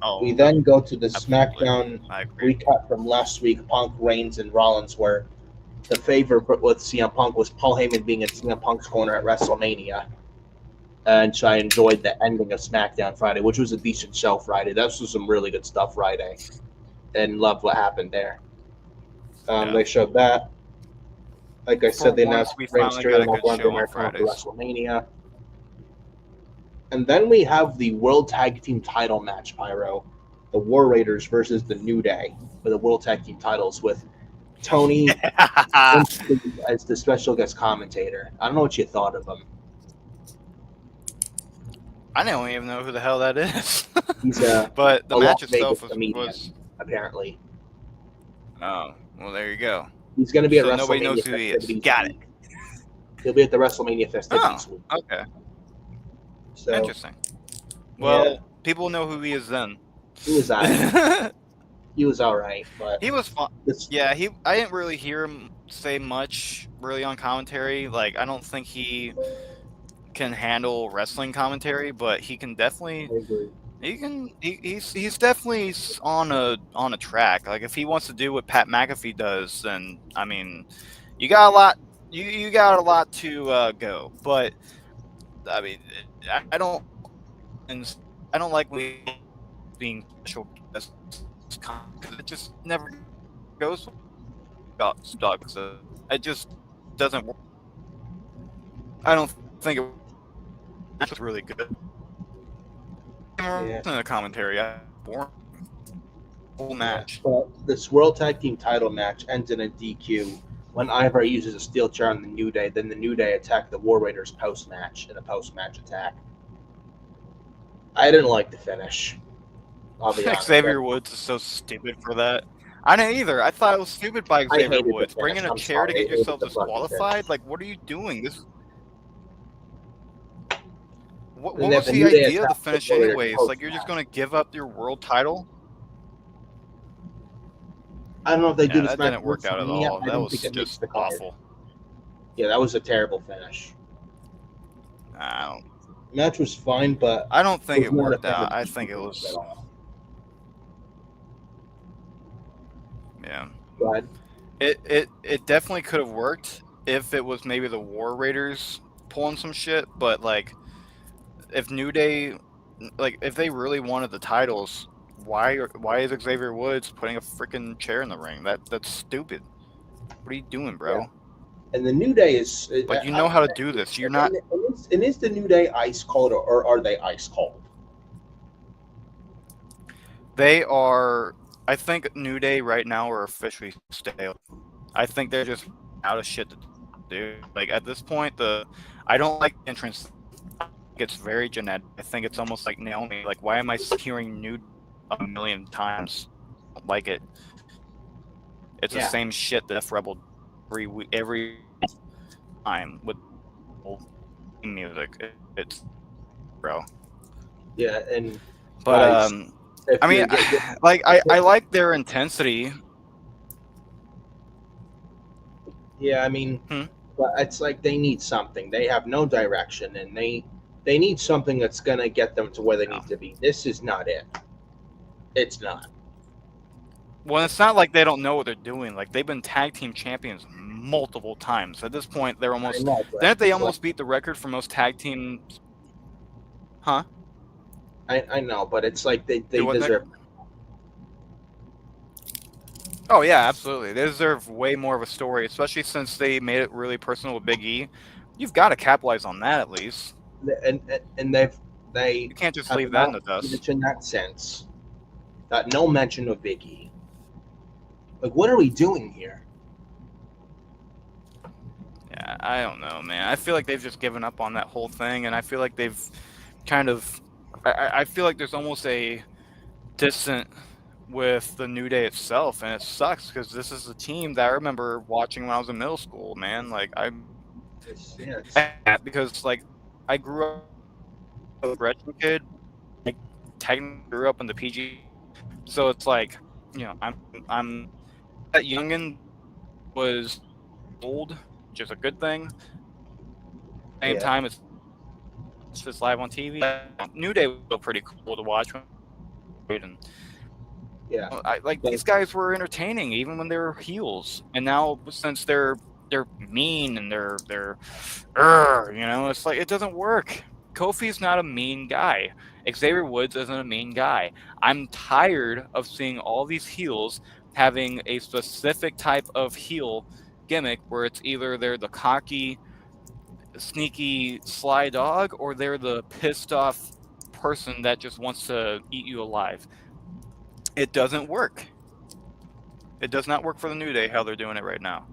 Oh, we then go to the absolutely. SmackDown I agree. recap from last week: Punk, Reigns, and Rollins, where the favorite with CM Punk was Paul Heyman being in CM Punk's corner at WrestleMania. And so I enjoyed the ending of SmackDown Friday, which was a decent show Friday. That was some really good stuff Friday, and loved what happened there. Yeah. They showed that. Like I For said, they once, announced we Rey finally got Mysterio a will good run the show on Intercontinental for Fridays. WrestleMania. And then we have the World Tag Team title match, Pyro. The War Raiders versus the New Day for the World Tag Team titles with Tony as the special guest commentator. I don't know what you thought of him. I don't even know who the hell that is. He's But the a Las match Vegas itself comedian, was apparently. oh, well, there you go. He's going to be at So nobody knows WrestleMania who he is. festivities Got it. week. He'll be at the WrestleMania Oh, festivities week. okay. So, Interesting. yeah, Well, people know who he is then. he was all right. He was all right, but He was fun. this, Yeah, I didn't really hear him say much really on commentary. Like, I don't think he can handle wrestling commentary, but he can definitely I agree. he's definitely on a track. Like, if he wants to do what Pat McAfee does, then I mean, you got a lot you got a lot to go. But I mean, I don't and I don't like when he being special guest because it just never goes stuck. So it just doesn't work. I don't think it was really good. Yeah. The commentary, boring whole Yeah. match. Well, this World Tag Team title match ends in a DQ when Ivar uses a steel chair on the New Day. Then the New Day attack the War Raiders post match in a post match attack. I didn't like the finish. I'll be honest. Xavier Woods is so stupid for that. I didn't either. I thought it was stupid by I Xavier hated the Woods. finish. Bringing a I'm chair to sorry. get I hated yourself the fucking disqualified? finish. Like, what are you doing? What And then was the the New Day idea of the attacked the finish War Raiders anyways? post Like, you're just match. going to give up your world title? I don't know if they do Yeah, this that match didn't at work out at WrestleMania. all. I That don't think was it makes just the card. awful. Yeah, that was a terrible finish. I don't, The match was fine, but I don't think was it not a worked fan of out. the I DQ think it finish at was, all. yeah. But It definitely could have worked if it was maybe the War Raiders pulling some shit, but like if New Day like if they really wanted the titles, why is Xavier Woods putting a freaking chair in the ring? That's stupid. What are you doing, yeah, bro? and the New Day is. Like, you know how to do this. You're not And is the New Day ice cold or are they ice cold? they are I think New Day right now are officially stale. I think they're just out of shit to do. Like at this point I don't like the entrance. It's very genetic. I think it's almost like Naomi. Like, why am I hearing New a million times? I don't like it. It's the Yeah, same shit that F Rebel every time with music. It's bro. yeah, and But guys, if I mean, you're getting, like I like their intensity. yeah, I mean, Hmm? but it's like they need something. They have no direction, and they need something that's gonna get them to where they No. need to be. This is not it. It's not. Well, it's not like they don't know what they're doing. Like they've been tag team champions multiple times. At this point, they're I almost know, didn't they almost beat the record for most tag team? Huh? I know, but it's like Do they what, Nick? deserve. Oh yeah, absolutely. They deserve way more of a story, especially since they made it really personal with Big E. You've got to capitalize on that at least. And they You can't just have leave that in not the dust. mentioned that since. That no mention of Biggie. Like, what are we doing here? Yeah, I don't know, man. I feel like they've just given up on that whole thing, and I feel like they've kind of. I feel like there's almost a distant with the New Day itself, and it sucks because this is a team that I remember watching when I was in middle school, man. Like Yeah, it's because like I grew up a Gretchen kid, like technically grew up in the PG, so it's like I'm that youngin was old, which is a good thing. Same Yeah, time, it's this live on TV. New Day was still pretty cool to watch. And yeah. like But these guys were entertaining even when they were heels, and now since they're mean and it's like it doesn't work. Kofi's not a mean guy. Xavier Woods isn't a mean guy. I'm tired of seeing all these heels having a specific type of heel gimmick where it's either they're the cocky, sneaky, sly dog or they're the pissed off person that just wants to eat you alive. It doesn't work. It does not work for the New Day how they're doing it right now.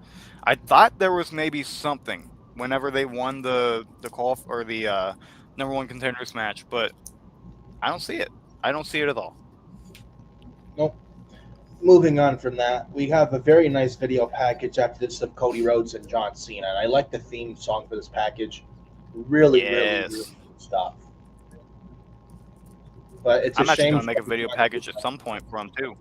I thought there was maybe something whenever they won the call or the number one contenders match, but I don't see it. I don't see it at all. nope. Moving on from that, we have a very nice video package after this of Cody Rhodes and John Cena. And I like the theme song for this package. Really, really, really Yes. good stuff. But it's a I'm actually shame. going to make a video package at some point for them too.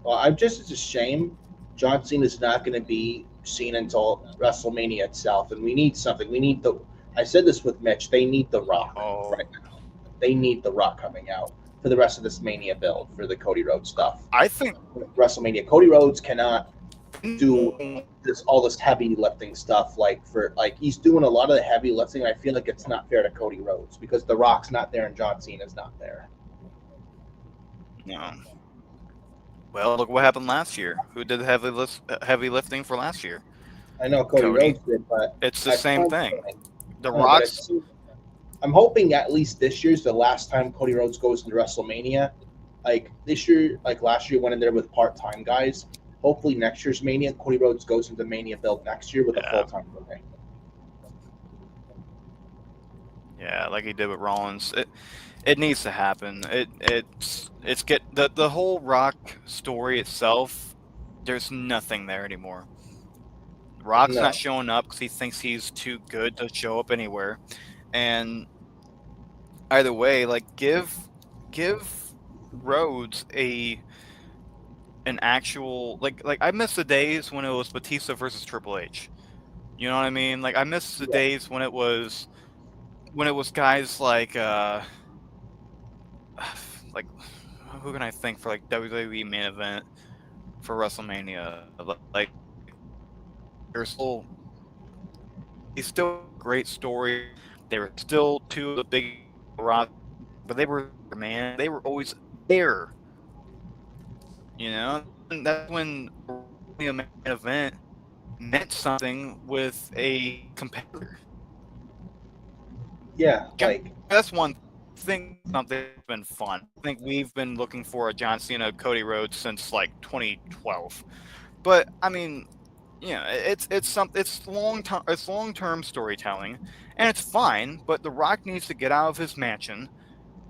Well, it's a shame John Cena's not going to be seen until WrestleMania itself, and we need something. We need the. I said this with Mitch. They need the Rock Oh, right now. They need the Rock coming out for the rest of this Mania build for the Cody Rhodes stuff. I think WrestleMania. Cody Rhodes cannot do all this heavy lifting stuff like he's doing a lot of the heavy lifting. I feel like it's not fair to Cody Rhodes because the Rock's not there and John Cena's not there. no. Well, look what happened last year. Who did the heavy lifting for last year? I know Cody Rhodes did, but It's the same thing. The but Rock's. I'm hoping at least this year's the last time Cody Rhodes goes into WrestleMania. Like this year, like last year, went in there with part-time guys. Hopefully next year's Mania, Cody Rhodes goes into Mania build next year with a full-time guy. Yeah, like he did with Rollins. It needs to happen. It's get the whole Rock story itself. There's nothing there anymore. Rock's No. not showing up because he thinks he's too good to show up anywhere, and either way, like give Rhodes an actual like I miss the days when it was Batista versus Triple H. You know what I mean? Like I miss the days when it was guys like who can I think for like WWE main event for WrestleMania? Like there's still he's still a great story. They were still two of the big rock, but they were always there. You know, and that's when a main event meant something with a competitor. Yeah, like That's one thing. Something that's been fun. I think we've been looking for a John Cena Cody Rhodes since like 2012. But I mean, it's long term storytelling, and it's fine. But The Rock needs to get out of his mansion,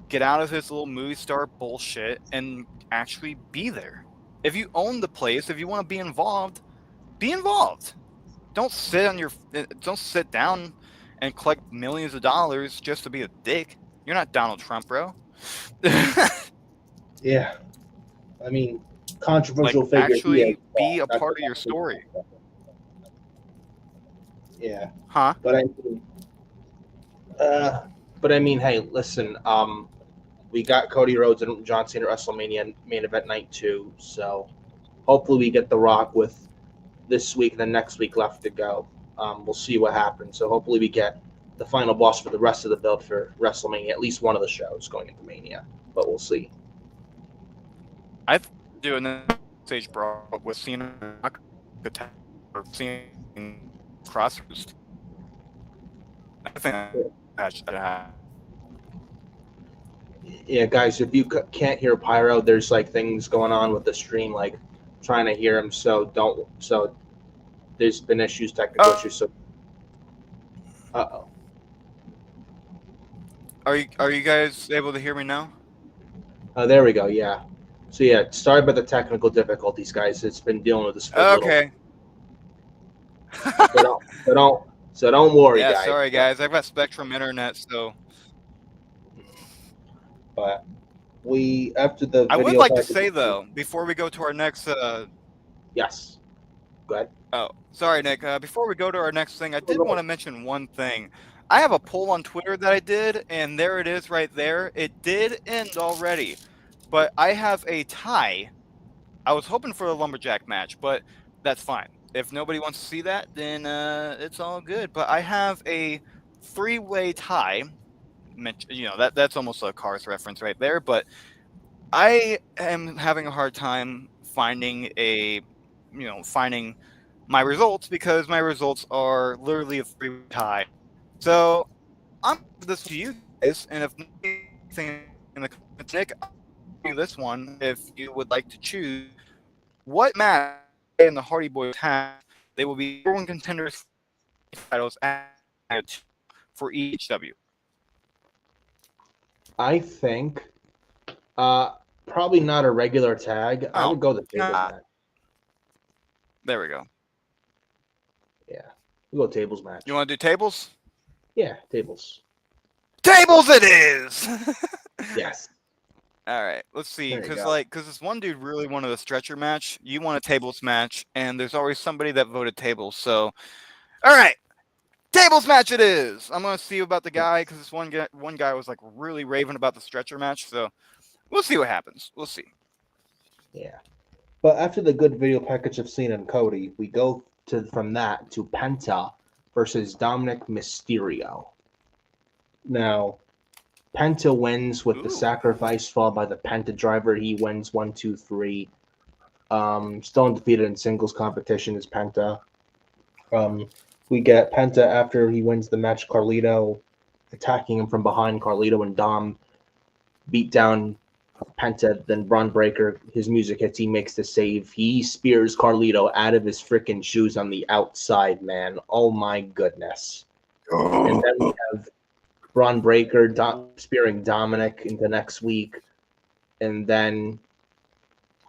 get out of his little movie star bullshit, and actually be there. If you own the place, if you want to be involved, be involved. Don't sit down and collect millions of dollars just to be a dick. You're not Donald Trump, bro. yeah. I mean, controversial like, figure. actually be a part of your story. Yeah. Huh? But I mean, hey, listen. We got Cody Rhodes and John Cena at WrestleMania main event night 2, so hopefully we get The Rock with this week and then next week left to go. We'll see what happens. So hopefully we get the final boss for the rest of the build for WrestleMania, at least one of the shows going into Mania, but we'll see. I do an stage brawl with Cena attack or Cena crossers. I think that should happen. Yeah, guys, if you can't hear Pyro, there's like things going on with the stream, like trying to hear him. So there's been technical issues. So, uh-oh. Are you guys able to hear me now? There we go. Yeah. So yeah, sorry about the technical difficulties, guys. It's been dealing with this for a little. Okay. So don't worry, Yeah, guys. sorry guys. I've got Spectrum internet, so. But after the I video would like to package- say though, before we go to our next yes. Go ahead. Oh, sorry, Nick. Before we go to our next thing, I Oh, did go want ahead. to mention one thing. I have a poll on Twitter that I did, and there it is right there. It did end already, but I have a tie. I was hoping for a lumberjack match, but that's fine. If nobody wants to see that, then it's all good. But I have a three-way tie. That's almost a Cars reference right there. But I am having a hard time finding my results because my results are literally a three-way tie. So I'm gonna give this to you guys, and if nobody has anything in the comments, Nick, I'll give you this one if you would like to choose what match Jay and the Hardy Boys have. They will be number one contenders for titles at for EHW. I think probably not a regular tag. I Oh, would go the tables match. there we go. Yeah, we go tables match. You want to do tables? Yeah, tables. Tables it is. Yes. All right, let's see, There you because go. this one dude really wanted a stretcher match. You want a tables match, and there's always somebody that voted tables. So, all right, tables match it is. I'm gonna see about the guy because this one guy was like really raving about the stretcher match. So we'll see what happens. We'll see. Yeah. But after the good video package of Cena and Cody, we go from that to Penta versus Dominic Mysterio. Now, Penta wins with the Ooh. sacrifice followed by the Penta driver. He wins 1, 2, 3. Still undefeated in singles competition is Penta. We get Penta after he wins the match. Carlito attacking him from behind. Carlito and Dom beat down Penta. Then Braun Breaker, his music hits. He makes the save. He spears Carlito out of his freaking shoes on the outside, man. Oh my goodness. And then we have Braun Breaker spearing Dominic into next week. And then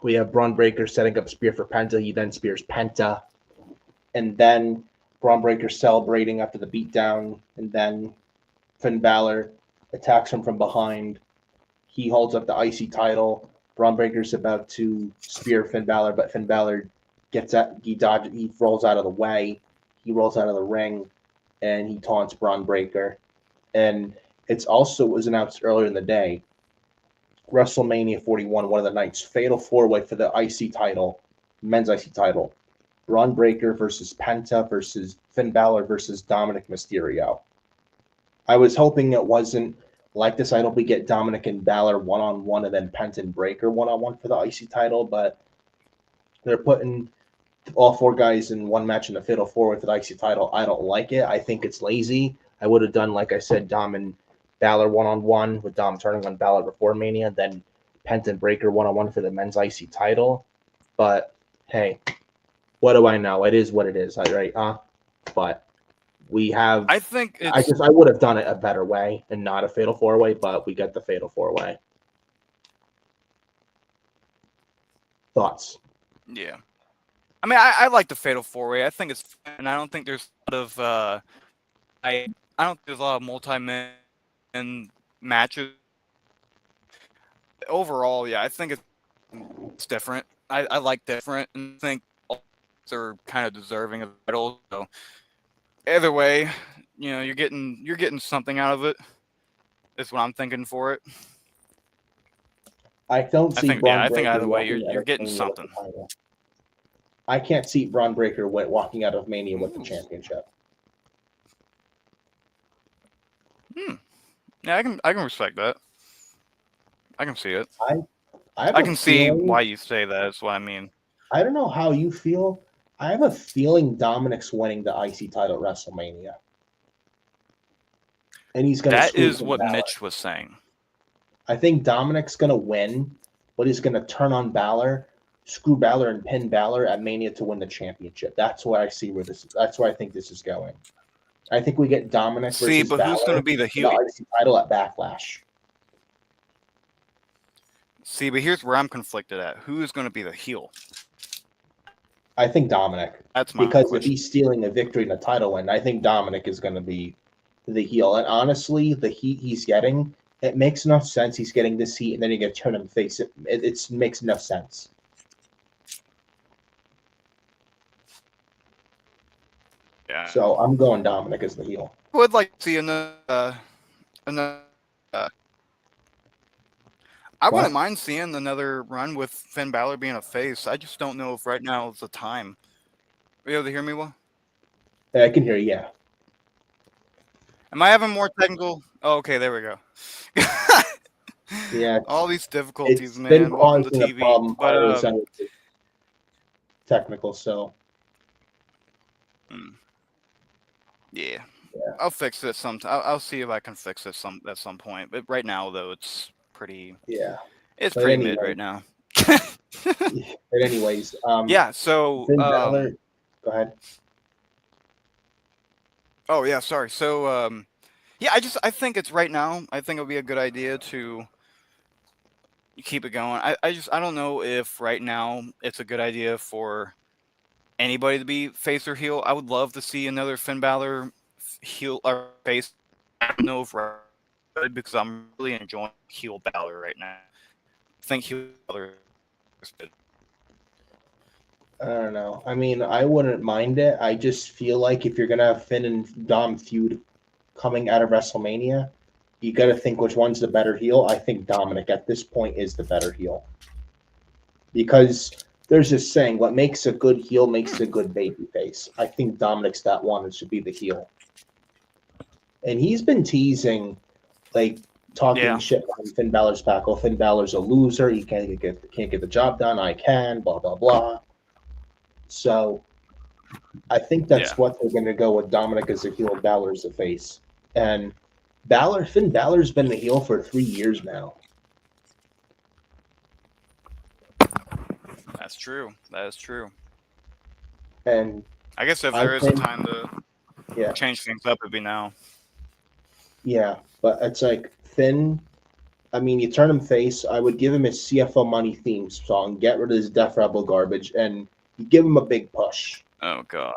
we have Braun Breaker setting up spear for Penta. He then spears Penta. And then Braun Breaker celebrating after the beatdown. And then Finn Balor attacks him from behind. He holds up the IC title. Braun Breaker's about to spear Finn Balor, but Finn Balor he rolls out of the way. He rolls out of the ring, and he taunts Braun Breaker. And it was announced earlier in the day, WrestleMania 41, one of the nights, fatal four-way for the IC title, men's IC title. Braun Breaker versus Penta versus Finn Balor versus Dominic Mysterio. I was hoping it wasn't like this. I hope we get Dominic and Balor one-on-one and then Penta and Breaker one-on-one for the IC title, but they're putting all four guys in one match in the fatal four-way for the IC title. I don't like it. I think it's lazy. I would have done, like I said, Dom and Balor one-on-one with Dom turning on Balor before Mania, then Penta and Breaker one-on-one for the men's IC title. But, hey, what do I know? It is what it is, right? But we have. I think I would have done it a better way and not a fatal four-way, but we got the fatal four-way. Thoughts? Yeah. I mean, I like the fatal four-way. I think it's fun, and I don't think there's a lot of I don't think there's a lot of multi-man matches. Overall, yeah, I think it's different. I like different, and I think all are kind of deserving of the title. So either way, you're getting something out of it. Is what I'm thinking for it. I don't see Braun I think Breaker either way, walking out you're of getting Mania with something. the title. I can't see Braun Breaker walking out of Mania with the championship. Yeah, I can respect that. I can see it. I can see why you say that. That's what I mean. I don't know how you feel. I have a feeling Dominic's winning the IC title at WrestleMania. And he's going to That screw is Finn what Balor. Mitch was saying. I think Dominic's going to win, but he's going to turn on Balor, screw Balor, and pin Balor at Mania to win the championship. That's what I see that's where I think this is going. I think we get Dominic versus but Balor who's going to be the heel? the IC title at Backlash. See, but here's where I'm conflicted at. Who is going to be the heel? I think Dominic. That's my because question. If he's stealing a victory in a title win, I think Dominic is going to be the heel. And honestly, the heat he's getting, it makes no sense. He's getting this heat and then he gets turned him face. It makes no sense. Yeah, So I'm going Dominic as the heel. I would like to see another. I wouldn't What? mind seeing another run with Finn Balor being a face. I just don't know if right now is the time. Are you able to hear me well? Yeah, I can hear you. Yeah. Am I having more technical? Oh, okay, there we go. Yeah. All these difficulties, It's been man. Welcome to causing a TV. problem But always with technical. So mm, yeah, yeah, I'll fix this I'll see if I can fix this at some point. But right now, though, yeah. it's But pretty mid anyway, right now. but anyways, Yeah. So Finn Balor. Go ahead. oh yeah, sorry. So yeah, I think it's right now. I think it'll be a good idea to keep it going. I don't know if right now it's a good idea for anybody to be face or heel. I would love to see another Finn Balor heel or face. I don't know if right good because I'm really enjoying heel Balor right now. I think heel Balor is good. I don't know. I mean, I wouldn't mind it. I just feel like if you're gonna have Finn and Dom feud coming out of WrestleMania, you got to think which one's the better heel. I think Dominic at this point is the better heel because there's this saying: "What makes a good heel makes a good babyface." I think Dominic's that one and should be the heel. And he's been teasing, like talking Yeah, shit behind Finn Balor's back. Oh, Finn Balor's a loser. He can't get the job done. I can. Blah blah blah. So I think yeah, that's what they're going to go with. Dominic as a heel, Balor as a face, and Finn Balor's been the heel for 3 years now, that's true. That is true. and I guess if I there is a think, time to yeah, change things up, it'd be now. yeah, but it's like Finn. I mean, you turn him face. I would give him his CFO Money theme song, get rid of his Def Rebel garbage, and you give him a big push. Oh god.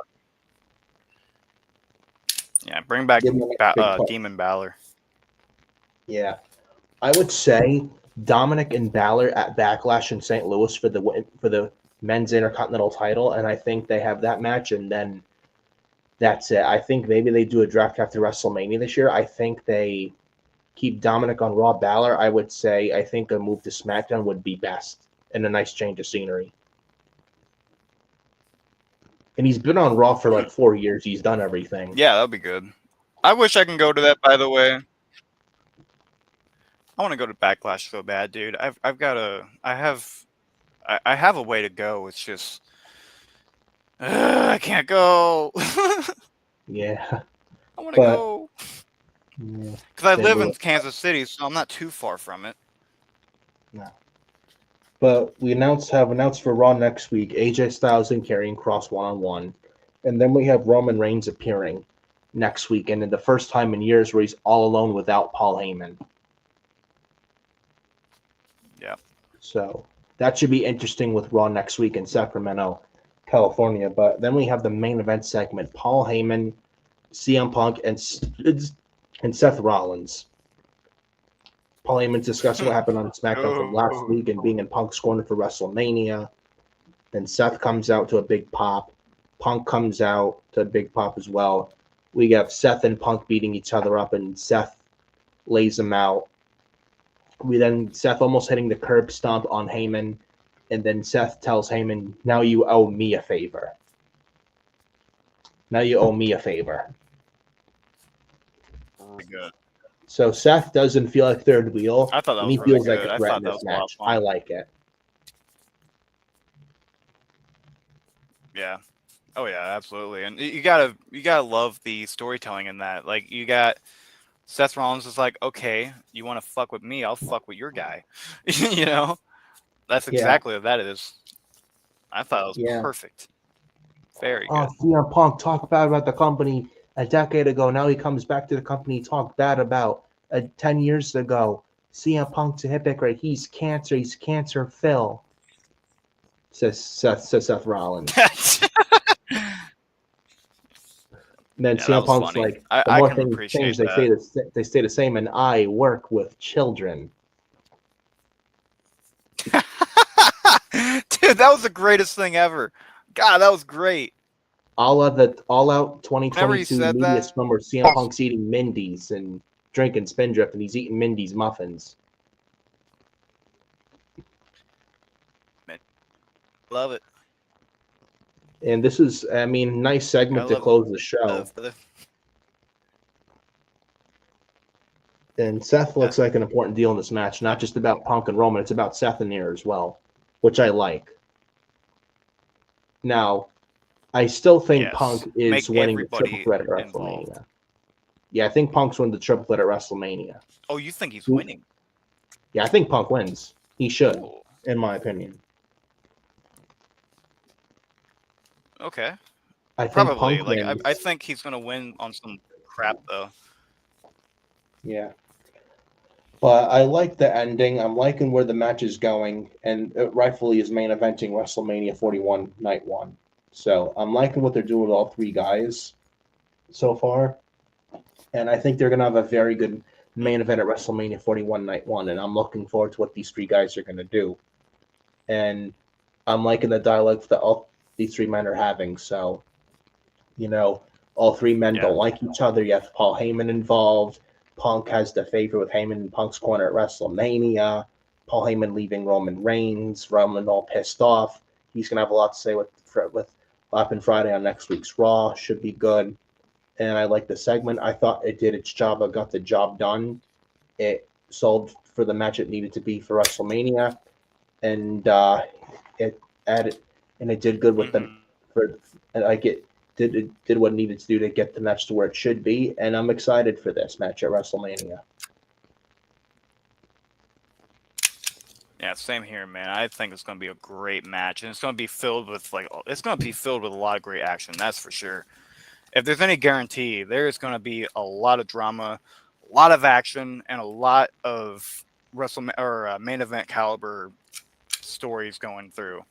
Yeah, bring back Give him a big push. Demon Balor. Yeah, I would say Dominic and Balor at Backlash in St. Louis for the men's Intercontinental title, and I think they have that match, and then that's it. I think maybe they do a draft after WrestleMania this year. I think they keep Dominic on Raw. Balor, I would say, I think a move to SmackDown would be best and a nice change of scenery. And he's been on Raw for Hmm. like 4 years. He's done everything. Yeah, that'd be good. I wish I can go to that. By the way, I want to go to Backlash so bad, dude. I've got a I have a way to go. It's just I can't go. I Yeah, want to but go yeah, because I St. live in Louis. Kansas City, so I'm not too far from it. No. But we have announced for Raw next week AJ Styles and Karrion Cross 1-on-1, and then we have Roman Reigns appearing next week, and in the first time in years where he's all alone without Paul Heyman. Yeah. So that should be interesting with Raw next week in Sacramento, California. But then we have the main event segment: Paul Heyman, CM Punk, and Seth Rollins. Paul Heyman's discussing what happened on SmackDown from last Oh. week and being in Punk's corner for WrestleMania. Then Seth comes out to a big pop. Punk comes out to a big pop as well. We have Seth and Punk beating each other up, and Seth lays him out. We then Seth almost hitting the curb stomp on Heyman, and then Seth tells Heyman, "Now you owe me a favor. Now you owe me a favor." Really good. So Seth doesn't feel like third wheel, I thought that and was he really feels like good. a I threat in thought that this was a lot of match. I fun. like it. Yeah. Oh yeah, absolutely. And you gotta love the storytelling in that. Like you got Seth Rollins is like, okay, you want to fuck with me? I'll fuck with your guy. You know, that's Yeah, exactly what that is. I thought it was yeah. perfect. Very Oh, good. CM Punk talked bad about the company a decade ago. Now he comes back to the company he talked bad about 10 years ago. CM Punk's a hypocrite. He's cancer. He's cancer, Phil, says Seth Rollins. And then Yeah, that CM was Punk's funny. like, the I more can things appreciate change, that. they stay the same. And I work with children. Dude, that was the greatest thing ever. God, that was great. All Out Whenever he 2022 said media that, scrum where CM Punk's eating Mindy's and drinking Spindrift, and he's eating Mindy's muffins. man, love it. And this is, I mean, nice segment I to love it. close the show. And Seth Yeah. looks like an important deal in this match, not just about Punk and Roman. It's about Seth and Nair as well, which I like. Now, I still think Yes. Punk is Make winning the triple everybody threat at involved. WrestleMania. Yeah, I think Punk's winning the triple threat at WrestleMania. Oh, you think he's winning? Yeah, I think Punk wins. He should, Ooh. in my opinion. Okay. I think Probably. Punk Like wins. I think he's gonna win on some crap though. Yeah. But I like the ending. I'm liking where the match is going, and it rightfully is main eventing WrestleMania 41 Night 1. So I'm liking what they're doing with all three guys so far. And I think they're going to have a very good main event at WrestleMania 41 Night 1. And I'm looking forward to what these three guys are going to do. And I'm liking the dialogue that all these three men are having. So, all three men don't like each other. You have Paul Heyman involved. Punk has the favor with Heyman in Punk's corner at WrestleMania. Paul Heyman leaving Roman Reigns. Roman all pissed off. He's gonna have a lot to say with Happen Friday on next week's Raw. Should be good. And I like the segment. I thought it did its job. It got the job done. It sold for the match it needed to be for WrestleMania, and it added and it did good with them. Did what it needed to do to get the match to where it should be, and I'm excited for this match at WrestleMania. Yeah, same here, man. I think it's gonna be a great match, and it's gonna be filled with a lot of great action. That's for sure. If there's any guarantee, there is gonna be a lot of drama, a lot of action, and a lot of main event caliber stories going through.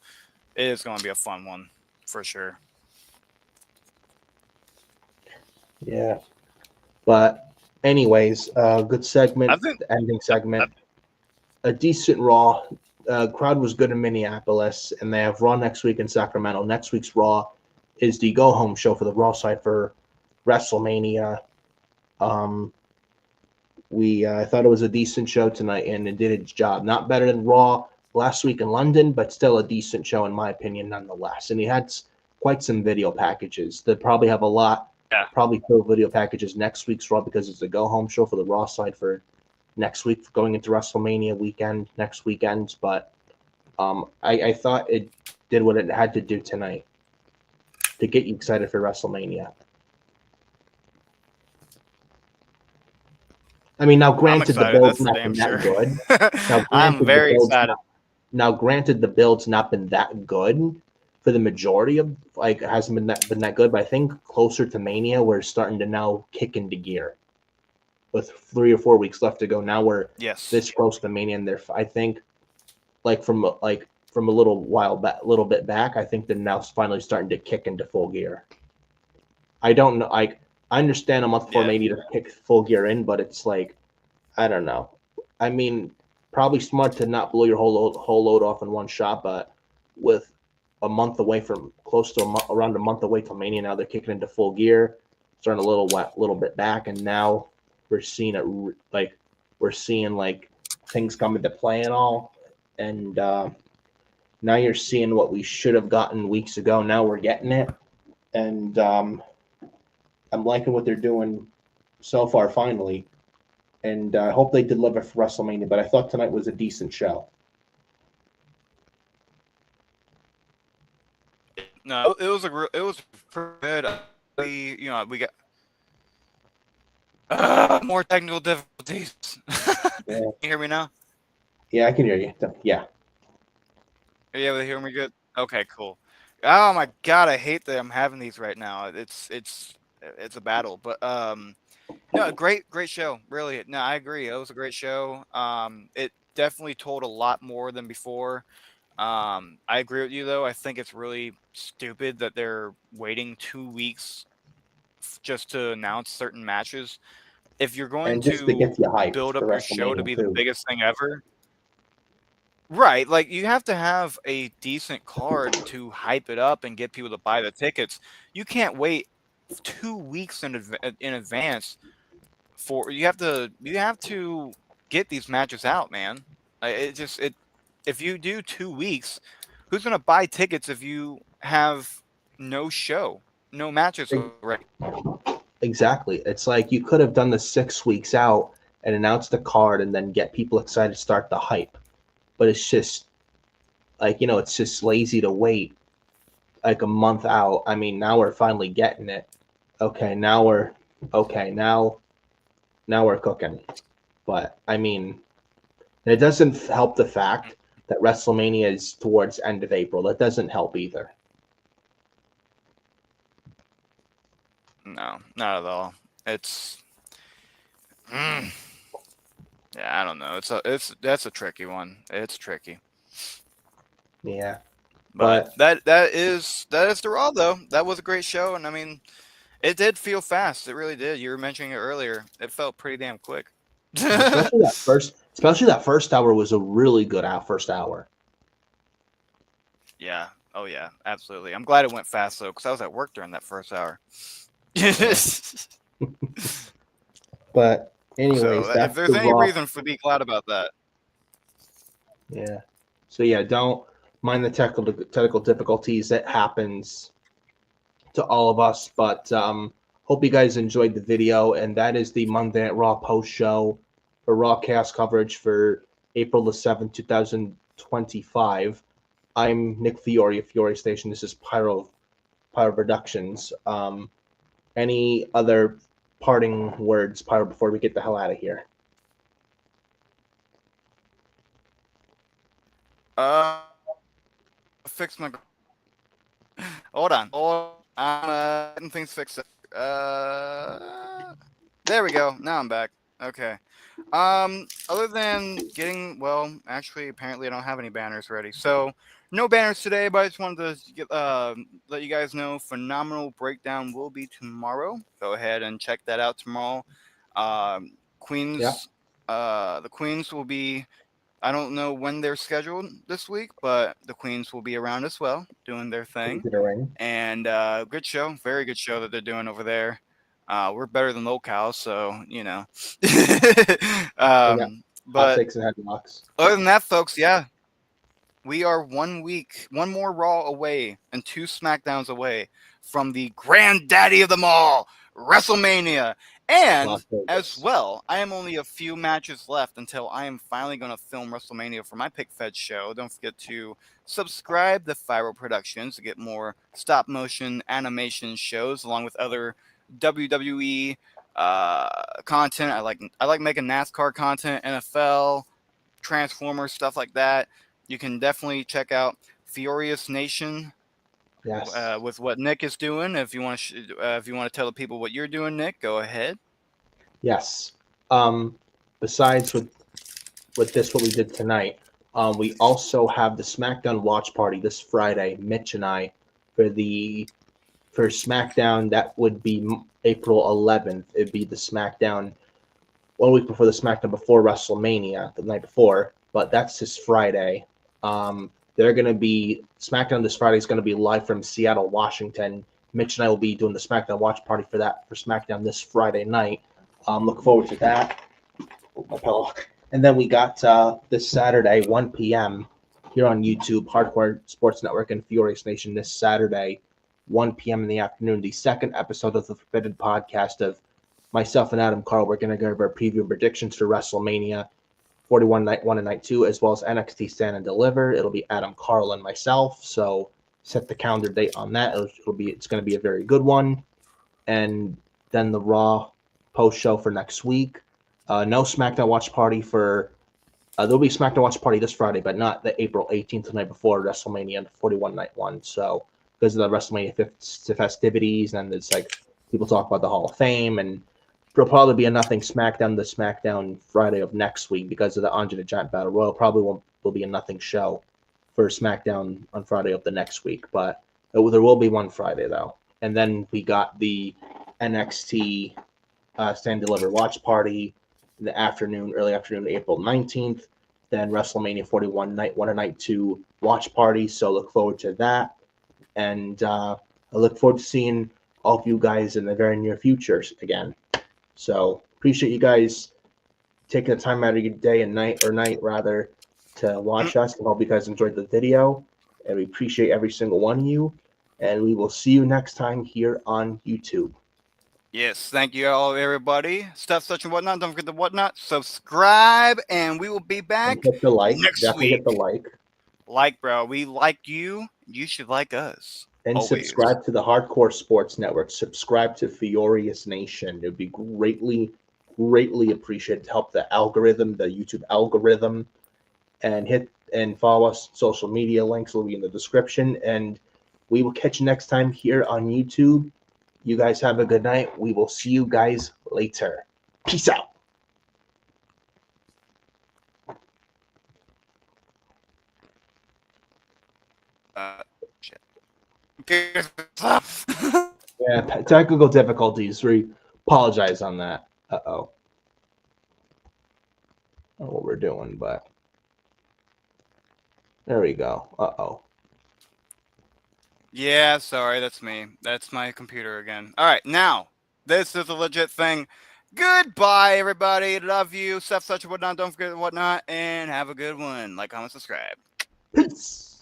It is gonna be a fun one for sure. Yeah, but anyways, good segment, the ending segment, a decent Raw. Crowd was good in Minneapolis, and they have Raw next week in Sacramento. Next week's Raw is the go home show for the Raw side for WrestleMania. I thought it was a decent show tonight, and it did its job. Not better than Raw last week in London, but still a decent show in my opinion, nonetheless. And he had quite some video packages. They probably have a lot. Yeah. Probably full video packages next week's Raw because it's a go home show for the Raw side for next week, going into WrestleMania weekend next weekend. But I thought it did what it had to do tonight to get you excited for WrestleMania. I mean, now granted, the build's not been that good. Now, I'm very excited. Now, granted, the build's not been that good for the majority of it hasn't been that good. But I think closer to Mania, we're starting to now kick into gear. With 3 or 4 weeks left to go, now we're this close to Mania, and I think from a little bit back, I think they're now finally starting to kick into full gear. I don't know. I understand a month before Mania to kick full gear in, but it's like I don't know. I mean, probably smart to not blow your whole load off in one shot, but with a month away from around a month away from Mania, now they're kicking into full gear, starting a little bit back, and now we're seeing it we're seeing things come into play and all, and now you're seeing what we should have gotten weeks ago. Now we're getting it, and I'm liking what they're doing so far. Finally. And I hope they deliver for WrestleMania. But I thought tonight was a decent show. No, it was pretty good. We got more technical difficulties. Yeah. Can you hear me now? Yeah, I can hear you. Yeah. Are you able to hear me good? Okay, cool. Oh my god, I hate that I'm having these right now. It's a battle, but no, great show. Really, no, I agree. It was a great show. It definitely told a lot more than before. I agree with you though. I think it's really stupid that they're waiting 2 weeks just to announce certain matches. If you're going And just to get to you hyped build for up your show to WrestleMania be the too. biggest thing ever, Right, like, you have to have a decent card to hype it up and get people to buy the tickets. You can't wait 2 weeks in advance for you have to get these matches out, man. It just it if you do 2 weeks, who's gonna buy tickets if you have no show, no matches E- already? Exactly. It's like you could have done the 6 weeks out and announced the card and then get people excited to start the hype. But it's just like, it's just lazy to wait like a month out. I mean, now we're finally getting it. Okay, now we're cooking. But I mean, and it doesn't help the fact that WrestleMania is towards end of April. That doesn't help either. No, not at all. It's mm, yeah, I don't know. It's that's a tricky one. It's tricky. Yeah, But but that is the Raw though. That was a great show, and I mean, it did feel fast. It really did. You were mentioning it earlier. It felt pretty damn quick. especially that first hour was a really good first hour. Yeah. Oh yeah. Absolutely. I'm glad it went fast though, because I was at work during that first hour. Yeah. But anyways, If that's the there's any Raw. reason for be glad about that, Yeah. So yeah, don't mind the technical difficulties. It happens to all of us. But hope you guys enjoyed the video. And that is the Monday Night Raw post show for Raw cast coverage for April the 7th, 2025. I'm Nick Fiore of Fiore Station. This is Pyro Productions. Any other parting words, Pyro, before we get the hell out of here? fix my. Hold on. Hold on. Getting things fixed. There we go. Now I'm back. Okay. Other than getting, well, actually, apparently I don't have any banners ready. So, no banners today, but I just wanted to let you guys know Phenomenal Breakdown will be tomorrow. Go ahead and check that out tomorrow. Yeah, Queens, the Queens will be, I don't know when they're scheduled this week, but the Queens will be around as well, doing their thing. considering. And good show, very good show that they're doing over there. We're better than locale, so They got hot but takes and headlocks. other than that, folks, yeah, we are 1 week, one more Raw away, and 2 SmackDowns away from the granddaddy of them all, WrestleMania. Las And as Vegas. well, I am only a few matches left until I am finally going to film WrestleMania for my Pick Fed show. Don't forget to subscribe to Phyro Productions to get more stop motion animation shows along with other WWE content. I like making NASCAR content, NFL, Transformers, stuff like that. You can definitely check out Furious Nation Yes. with what Nick is doing. If you want to tell the people what you're doing, Nick, go ahead. Yes. Um, besides what we did tonight, we also have the SmackDown watch party this Friday. Mitch and I for the for SmackDown that would be April 11th. It'd be the SmackDown 1 week before the SmackDown before WrestleMania, the night before. But that's this Friday. They're going to be SmackDown this Friday is going to be live from Seattle, Washington. Mitch and I will be doing the SmackDown watch party for SmackDown this Friday night. Look forward to that. And then we got this Saturday, 1 p.m. here on YouTube, Hardcore Sports Network and Furious Nation this Saturday, 1 p.m. in the afternoon, the second episode of the Forbidden Podcast of myself and Adam Carl. We're going to go over preview predictions for WrestleMania 41 Night 1 and Night 2, as well as NXT Stand and Deliver. It'll be Adam Carl and myself, so set the calendar date on that. It's going to be a very good one. And then the Raw post show for next week. No SmackDown watch party for. There'll be SmackDown watch party this Friday, but not the April 18th, the night before WrestleMania 41 Night 1. So because of the WrestleMania festivities, and it's like people talk about the Hall of Fame, and there'll probably be a nothing SmackDown the SmackDown Friday of next week because of the Andre the Giant Battle Royal. Probably will be a nothing show for SmackDown on Friday of the next week, but there will be one Friday though. And then we got the NXT Stand Deliver watch party in the afternoon, early afternoon, April 19th. then WrestleMania 41 night one and night two watch party. So look forward to that, and I look forward to seeing all of you guys in the very near future again. So appreciate you guys taking the time out of your day and night, or night rather, to watch us. I hope you guys enjoyed the video, and we appreciate every single one of you. And we will see you next time here on YouTube. Yes, thank you all, everybody. Stuff such and whatnot. Don't forget the whatnot. Subscribe, and we will be back And hit the like. next Definitely week. hit the like. Like, bro, we like you. You should like us. And Always. subscribe to the Hardcore Sports Network. Subscribe to Furious Nation. It would be greatly, greatly appreciated to help the algorithm, the YouTube algorithm. And hit and follow us. Social media links will be in the description. And we will catch you next time here on YouTube. You guys have a good night. We will see you guys later. Peace out. Shit. Yeah, technical difficulties. We apologize on that. Uh-oh. I don't know what we're doing, but there we go. Uh-oh. Yeah, sorry, that's me. That's my computer again. All right, now, this is a legit thing. Goodbye, everybody. Love you. Stuff such and whatnot. Don't forget whatnot. And have a good one. Like, comment, subscribe. Peace.